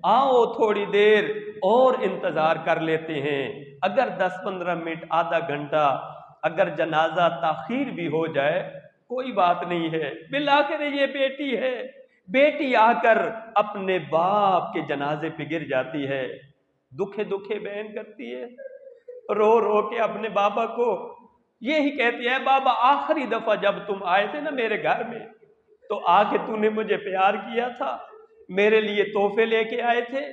آؤ تھوڑی دیر اور انتظار کر لیتے ہیں، اگر 10-15 منٹ، آدھا گھنٹہ اگر جنازہ تاخیر بھی ہو جائے کوئی بات نہیں ہے، بالآخر یہ بیٹی ہے، بیٹی آ کر اپنے باپ کے جنازے پہ گر جاتی ہے، دکھے دکھے بیان کرتی ہے، رو رو کے اپنے بابا کو یہی کہتی ہے، بابا آخری دفعہ جب تم آئے تھے نا میرے گھر میں تو آ کے تو نے مجھے پیار کیا تھا، میرے لیے تحفے لے کے آئے تھے،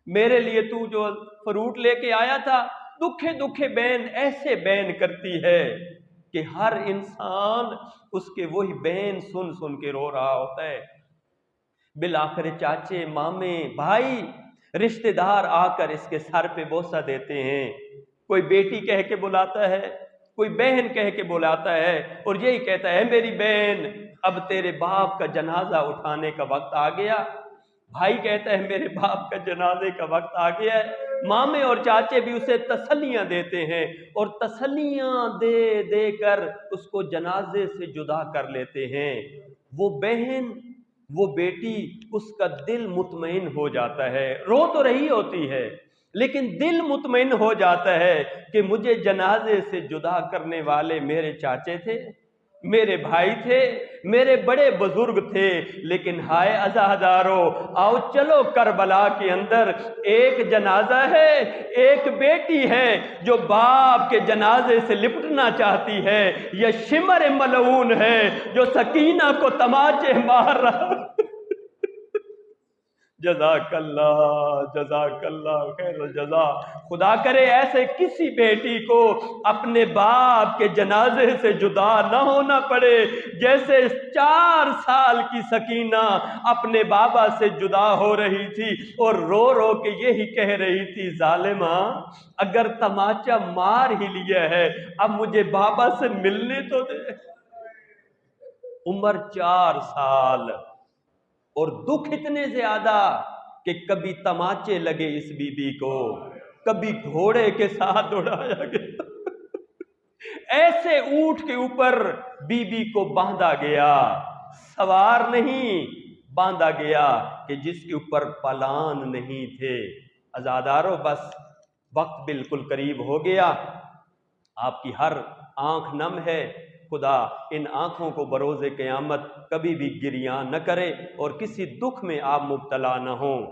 میرے لیے تو جو فروٹ لے کے آیا تھا، دکھے دکھے بین ایسے بین کرتی ہے کہ ہر انسان اس کے وہی بین سن سن کے رو رہا ہوتا ہے۔ بالآخر چاچے، مامے، بھائی، رشتہ دار آ کر اس کے سر پہ بوسہ دیتے ہیں، کوئی بیٹی کہہ کے بلاتا ہے، کوئی بہن کہہ کے بلاتا ہے اور یہی کہتا ہے، میری بہن اب تیرے باپ کا جنازہ اٹھانے کا وقت آ گیا، بھائی کہتا ہے میرے باپ کا جنازے کا وقت آ گیا ہے، مامے اور چاچے بھی اسے تسلیاں دیتے ہیں اور تسلیاں دے دے کر اس کو جنازے سے جدا کر لیتے ہیں۔ وہ بہن، وہ بیٹی، اس کا دل مطمئن ہو جاتا ہے، رو تو رہی ہوتی ہے لیکن دل مطمئن ہو جاتا ہے کہ مجھے جنازے سے جدا کرنے والے میرے چاچے تھے، میرے بھائی تھے، میرے بڑے بزرگ تھے، لیکن ہائے عزادارو، آؤ چلو کربلا کے اندر ایک جنازہ ہے، ایک بیٹی ہے جو باپ کے جنازے سے لپٹنا چاہتی ہے، یہ شمر ملعون ہے جو سکینہ کو تماچے مار رہا۔ جزاک اللہ خیر الجزا۔ خدا کرے ایسے کسی بیٹی کو اپنے باپ کے جنازے سے جدا نہ ہونا پڑے، جیسے 4 سال کی سکینہ اپنے بابا سے جدا ہو رہی تھی اور رو رو کے یہی کہہ رہی تھی، ظالمہ اگر تماچا مار ہی لیا ہے اب مجھے بابا سے ملنے تو دے۔ عمر 4 سال اور دکھ اتنے زیادہ کہ کبھی تماچے لگے اس بی بی کو، کبھی گھوڑے کے ساتھ اڑایا گیا، ایسے اونٹ کے اوپر بی بی کو باندھا گیا، سوار نہیں، باندھا گیا کہ جس کے اوپر پلان نہیں تھے۔ عزادارو بس وقت بالکل قریب ہو گیا، آپ کی ہر آنکھ نم ہے، خدا ان آنکھوں کو بروز قیامت کبھی بھی گریاں نہ کرے اور کسی دکھ میں آپ مبتلا نہ ہوں۔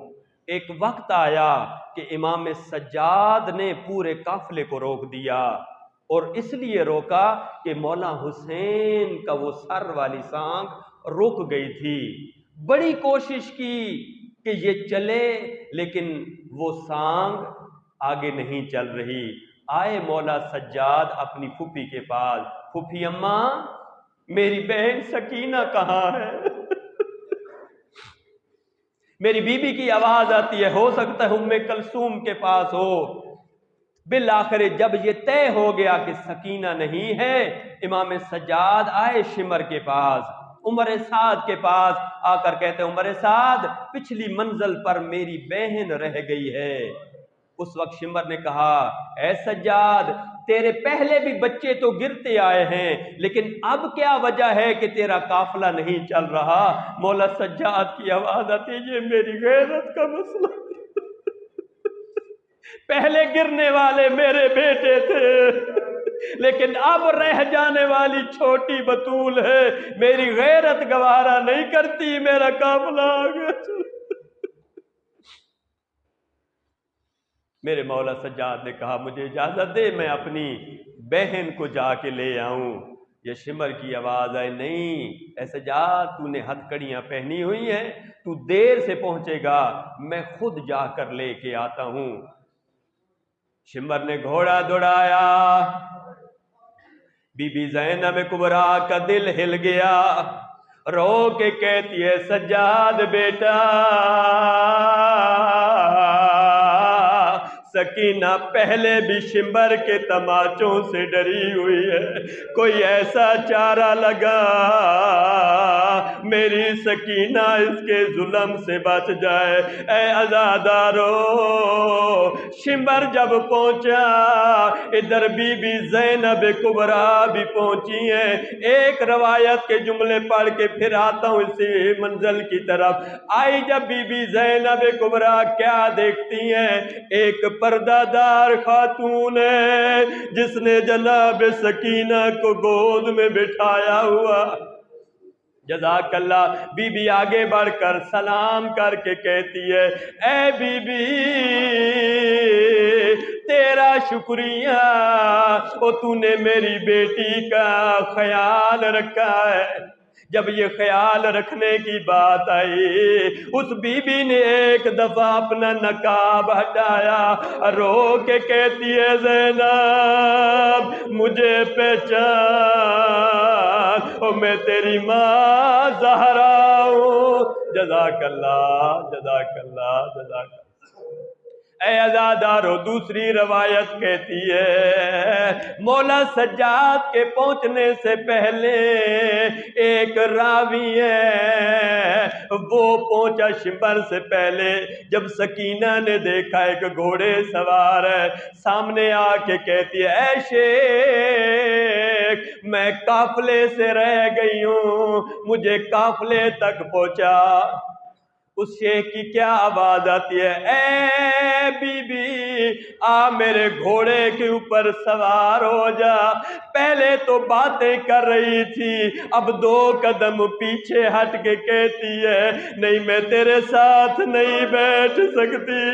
ایک وقت آیا کہ امام سجاد نے پورے قافلے کو روک دیا، اور اس لیے روکا کہ مولا حسین کا وہ سر والی سانگ رک گئی تھی، بڑی کوشش کی کہ یہ چلے لیکن وہ سانگ آگے نہیں چل رہی۔ آئے مولا سجاد اپنی پھوپھی کے پاس، پھوپھی اماں میری بہن سکینہ کہاں ہے؟ میری بیوی کی آواز آتی ہے، ہو سکتا ہے ام کلثوم کے پاس ہو۔ بالآخر جب یہ طے ہو گیا کہ سکینہ نہیں ہے، امام سجاد آئے شمر کے پاس، عمر سعد کے پاس آ کر کہتے ہیں، عمر سعد پچھلی منزل پر میری بہن رہ گئی ہے۔ اس وقت شمر نے کہا، اے سجاد تیرے پہلے بھی بچے تو گرتے آئے ہیں لیکن اب کیا وجہ ہے کہ تیرا قافلہ نہیں چل رہا؟ مولا سجاد کی آواز آتی ہے، یہ میری غیرت کا مسئلہ، پہلے گرنے والے میرے بیٹے تھے لیکن اب رہ جانے والی چھوٹی بطول ہے، میری غیرت گوارا نہیں کرتی، میرا قافلہ آگے چل۔ میرے مولا سجاد نے کہا، مجھے اجازت دے میں اپنی بہن کو جا کے لے آؤں۔ یہ شمر کی آواز آئی، نہیں اے سجاد تو نے ہتھ کڑیاں پہنی ہوئی ہیں، تو دیر سے پہنچے گا، میں خود جا کر لے کے آتا ہوں۔ شمر نے گھوڑا دوڑایا، بی بی زینب کبریٰ کا دل ہل گیا، رو کے کہتی ہے، سجاد بیٹا سکینہ پہلے بھی شمر کے تماچوں سے ڈری ہوئی ہے، کوئی ایسا چارہ لگا میری سکینہ اس کے ظلم سے بچ جائے۔ اے عزادارو، شمبر جب پہنچا ادھر بی بی زینب کبریٰ بھی پہنچی ہیں۔ ایک روایت کے جملے پڑھ کے پھر آتا ہوں اسی منزل کی طرف۔ آئی جب بی بی زینب کبریٰ کیا دیکھتی ہیں؟ ایک پردہ دار خاتون ہے جس نے جناب سکینہ کو گود میں بٹھایا ہوا۔ جزاک اللہ۔ بی بی آگے بڑھ کر سلام کر کے کہتی ہے، اے بی بی تیرا شکریہ، تو نے میری بیٹی کا خیال رکھا ہے۔ جب یہ خیال رکھنے کی بات آئی، اس بی بی نے ایک دفعہ اپنا نقاب ہٹایا، رو کے کہتی ہے، زینب مجھے پہچان، اور میں تیری ماں زہرا ہوں۔ جزاک اللہ، جزاک اللہ، جزاک اللہ۔ اے عزادارو، دوسری روایت کہتی ہے مولا سجاد کے پہنچنے سے پہلے ایک راوی ہے، وہ پہنچا شمبر سے پہلے۔ جب سکینہ نے دیکھا ایک گھوڑے سوار ہے، سامنے آ کے کہتی ہے، اے شیخ میں قافلے سے رہ گئی ہوں، مجھے قافلے تک پہنچا۔ اس شیخ کی کیا آواز آتی ہے، اے بی بی آ میرے گھوڑے کے اوپر سوار ہو جا۔ پہلے تو باتیں کر رہی تھی، اب 2 قدم پیچھے ہٹ کے کہتی ہے، نہیں میں تیرے ساتھ نہیں بیٹھ سکتی،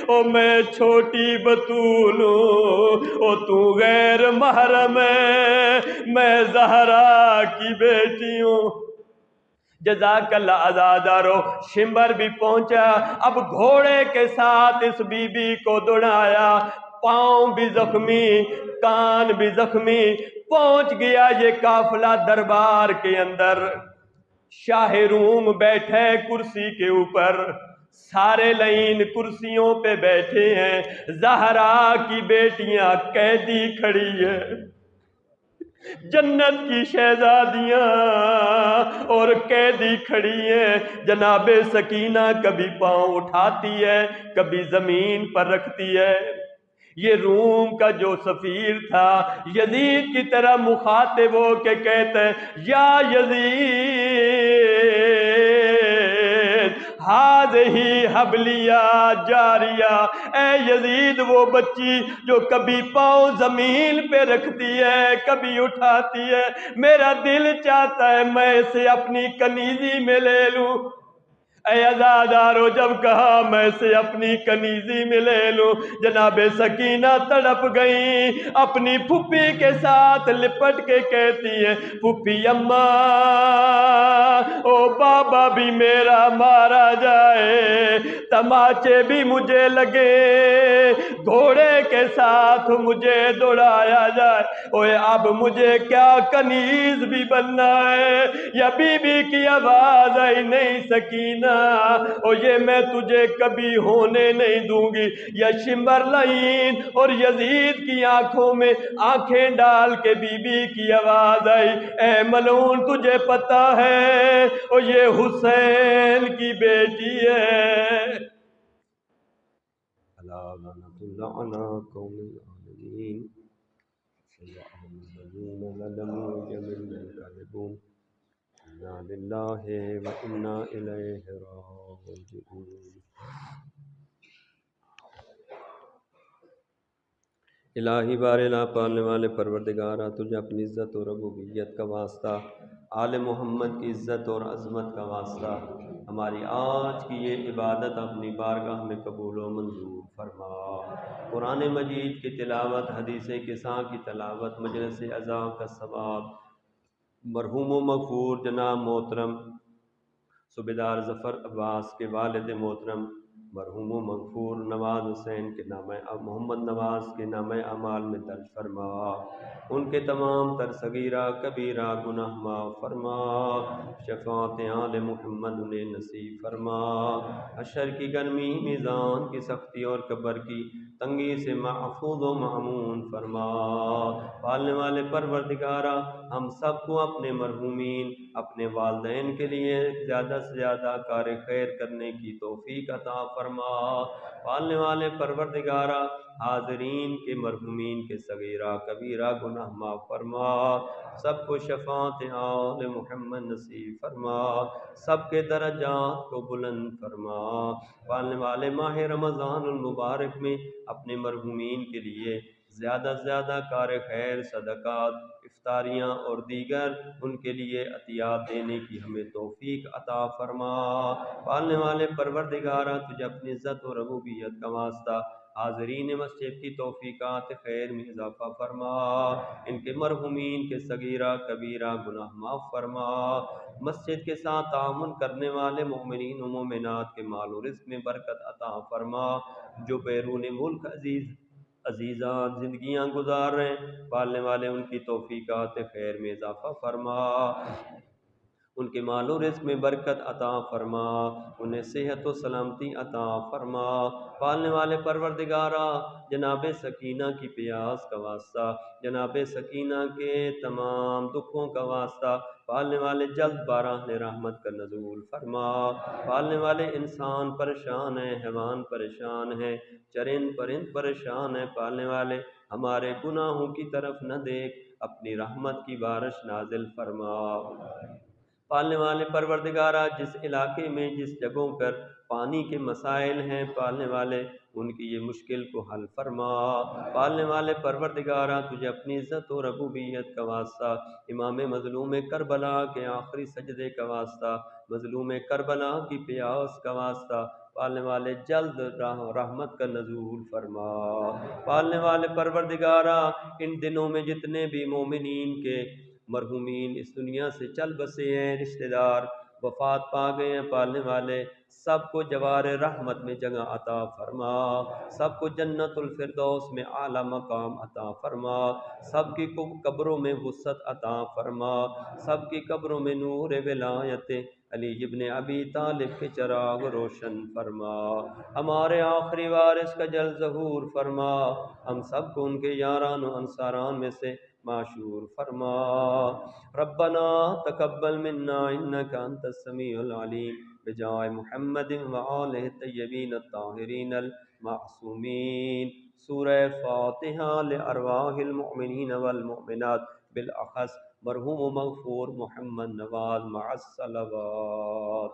او میں چھوٹی بطول ہوں، او تو غیر محرم ہے، میں زہرا کی بیٹی ہوں۔ جزاک اللہ۔ عزادارو، شمبر بھی پہنچا، اب گھوڑے کے ساتھ اس بی بی کو دوڑایا، پاؤں بھی زخمی، کان بھی زخمی، پہنچ گیا یہ قافلہ دربار کے اندر۔ شاہ روم بیٹھے کرسی کے اوپر، سارے لائن کرسیوں پہ بیٹھے ہیں، زہرا کی بیٹیاں قیدی کھڑی ہیں، جنت کی شہزادیاں اور قیدی کھڑی ہیں۔ جناب سکینہ کبھی پاؤں اٹھاتی ہے، کبھی زمین پر رکھتی ہے۔ یہ روم کا جو سفیر تھا یزید کی طرح مخاطب ہو کے کہتے ہیں، یا یزید ہذہ حبلیہ جاریہ، اے یزید وہ بچی جو کبھی پاؤں زمین پہ رکھتی ہے کبھی اٹھاتی ہے، میرا دل چاہتا ہے میں اسے اپنی کنیزی میں لے لوں۔ اے عزادارو، جب کہا میں اسے اپنی کنیزی میں لے لوں، جناب سکینہ تڑپ گئی، اپنی پھپھی کے ساتھ لپٹ کے کہتی ہے، پھپھی اماں او بابا بھی میرا مارا جائے، تماچے بھی مجھے لگے، گھوڑے کے ساتھ مجھے دوڑایا جائے، اوے اب مجھے کیا کنیز بھی بننا ہے۔ یا بی بی کی آواز آئی، نہیں سکینہ، او یہ میں تجھے کبھی ہونے نہیں دوں گی۔ یا شمبر لعین اور یزید کی آنکھوں میں آنکھیں ڈال کے بی بی کی آواز آئی، اے ملعون تجھے پتہ ہے او یہ حسین کی بیٹی ہے۔ اللہ لعنت اللہ علی قوم الظالمین الذین ظلموا یکذبون انا للہ و انا الیہ راجعون۔ الہی بار لا پالنے والے پروردگارہ، تجھے اپنی عزت اور ربوبیت کا واسطہ، آل محمد کی عزت اور عظمت کا واسطہ، ہماری آج کی یہ عبادت اپنی بارگاہ میں قبول و منظور فرما۔ قرآن مجید کی تلاوت، حدیث قصہ کی تلاوت، مجلس عزا کا ثواب، مرحوم و مغفور جناب محترم صوبیدار ظفر عباس کے والد محترم مرحوم و مغفور نواز حسین کے نام محمد نواز کے نام اعمال میں درج فرما، ان کے تمام تر صغیرہ کبیرہ گناہ معاف فرما، شفاعت آل محمد انہیں نصیب فرما، حشر کی گرمی، میزان کی سختی اور قبر کی تنگی سے محفوظ و معمون فرما۔ پالنے والے پروردگارا، ہم سب کو اپنے مرحومین، اپنے والدین کے لیے زیادہ سے زیادہ کار خیر کرنے کی توفیق عطا فرما۔ پالنے والے پروردگارا، حاضرین کے مرحومین کے صغیرہ کبیرہ گناہ معاف فرما، سب کو شفاعت آل محمد نصیب فرما، سب کے درجات کو بلند فرما۔ پالنے والے ماہ رمضان المبارک میں اپنے مرحومین کے لیے زیادہ سے زیادہ کار خیر، صدقات، افطاریاں اور دیگر ان کے لیے عطیات دینے کی ہمیں توفیق عطا فرما۔ پالنے والے پروردگارا، تجھے اپنی عزت و ربوبیت کا واسطہ حاضرین مسجد کی توفیقات خیر میں اضافہ فرما، ان کے مرحومین کے صغیرہ کبیرہ گناہ معاف فرما، مسجد کے ساتھ تعاون کرنے والے مومنین و مومنات کے مال و رزق میں برکت عطا فرما، جو بیرون ملک عزیزان زندگیاں گزار رہے ہیں، پالنے والے ان کی توفیقات خیر میں اضافہ فرما، ان کے مال و رزق میں برکت عطا فرما، انہیں صحت و سلامتی عطا فرما۔ پالنے والے پروردگارا، جناب سکینہ کی پیاس کا واسطہ، جناب سکینہ کے تمام دکھوں کا واسطہ، پالنے والے جلد باران رحمت کا نزول فرما۔ پالنے والے انسان پریشان ہیں، حیوان پریشان ہیں، چرند پرند پریشان ہیں، پالنے والے ہمارے گناہوں کی طرف نہ دیکھ، اپنی رحمت کی بارش نازل فرما۔ پالنے والے پروردگارا، جس علاقے میں جس جگہوں پر پانی کے مسائل ہیں، پالنے والے ان کی یہ مشکل کو حل فرما۔ پالنے والے پروردگارا، تجھے اپنی عزت و ربوبیت کا واسطہ، امام مظلوم کربلا کے آخری سجدے کا واسطہ، مظلوم کربلا کی پیاس کا واسطہ، پالنے والے جلد رحمت کا نزول فرما۔ پالنے والے پروردگارا، ان دنوں میں جتنے بھی مومنین کے مرحومین اس دنیا سے چل بسے ہیں، رشتہ دار وفات پا گئے ہیں، پالنے والے سب کو جوار رحمت میں جگہ عطا فرما، سب کو جنت الفردوس میں اعلی مقام عطا فرما، سب کی قبروں میں وسعت عطا فرما، سب کی قبروں میں نور ولایت علی ابن ابی طالب کے چراغ روشن فرما، ہمارے آخری وارث کا جل ظہور فرما، ہم سب کو ان کے یاران و انصاران میں سے معشور فرما۔ ربنا تقبل منا انك انت السميع العليم بجاه محمد وآلہ الطیبین الطاہرین المعصومین۔ سورہ فاتحہ لارواح المؤمنین والمؤمنات، بالاخص مرحوم و مغفور محمد نواز مع الصلوات۔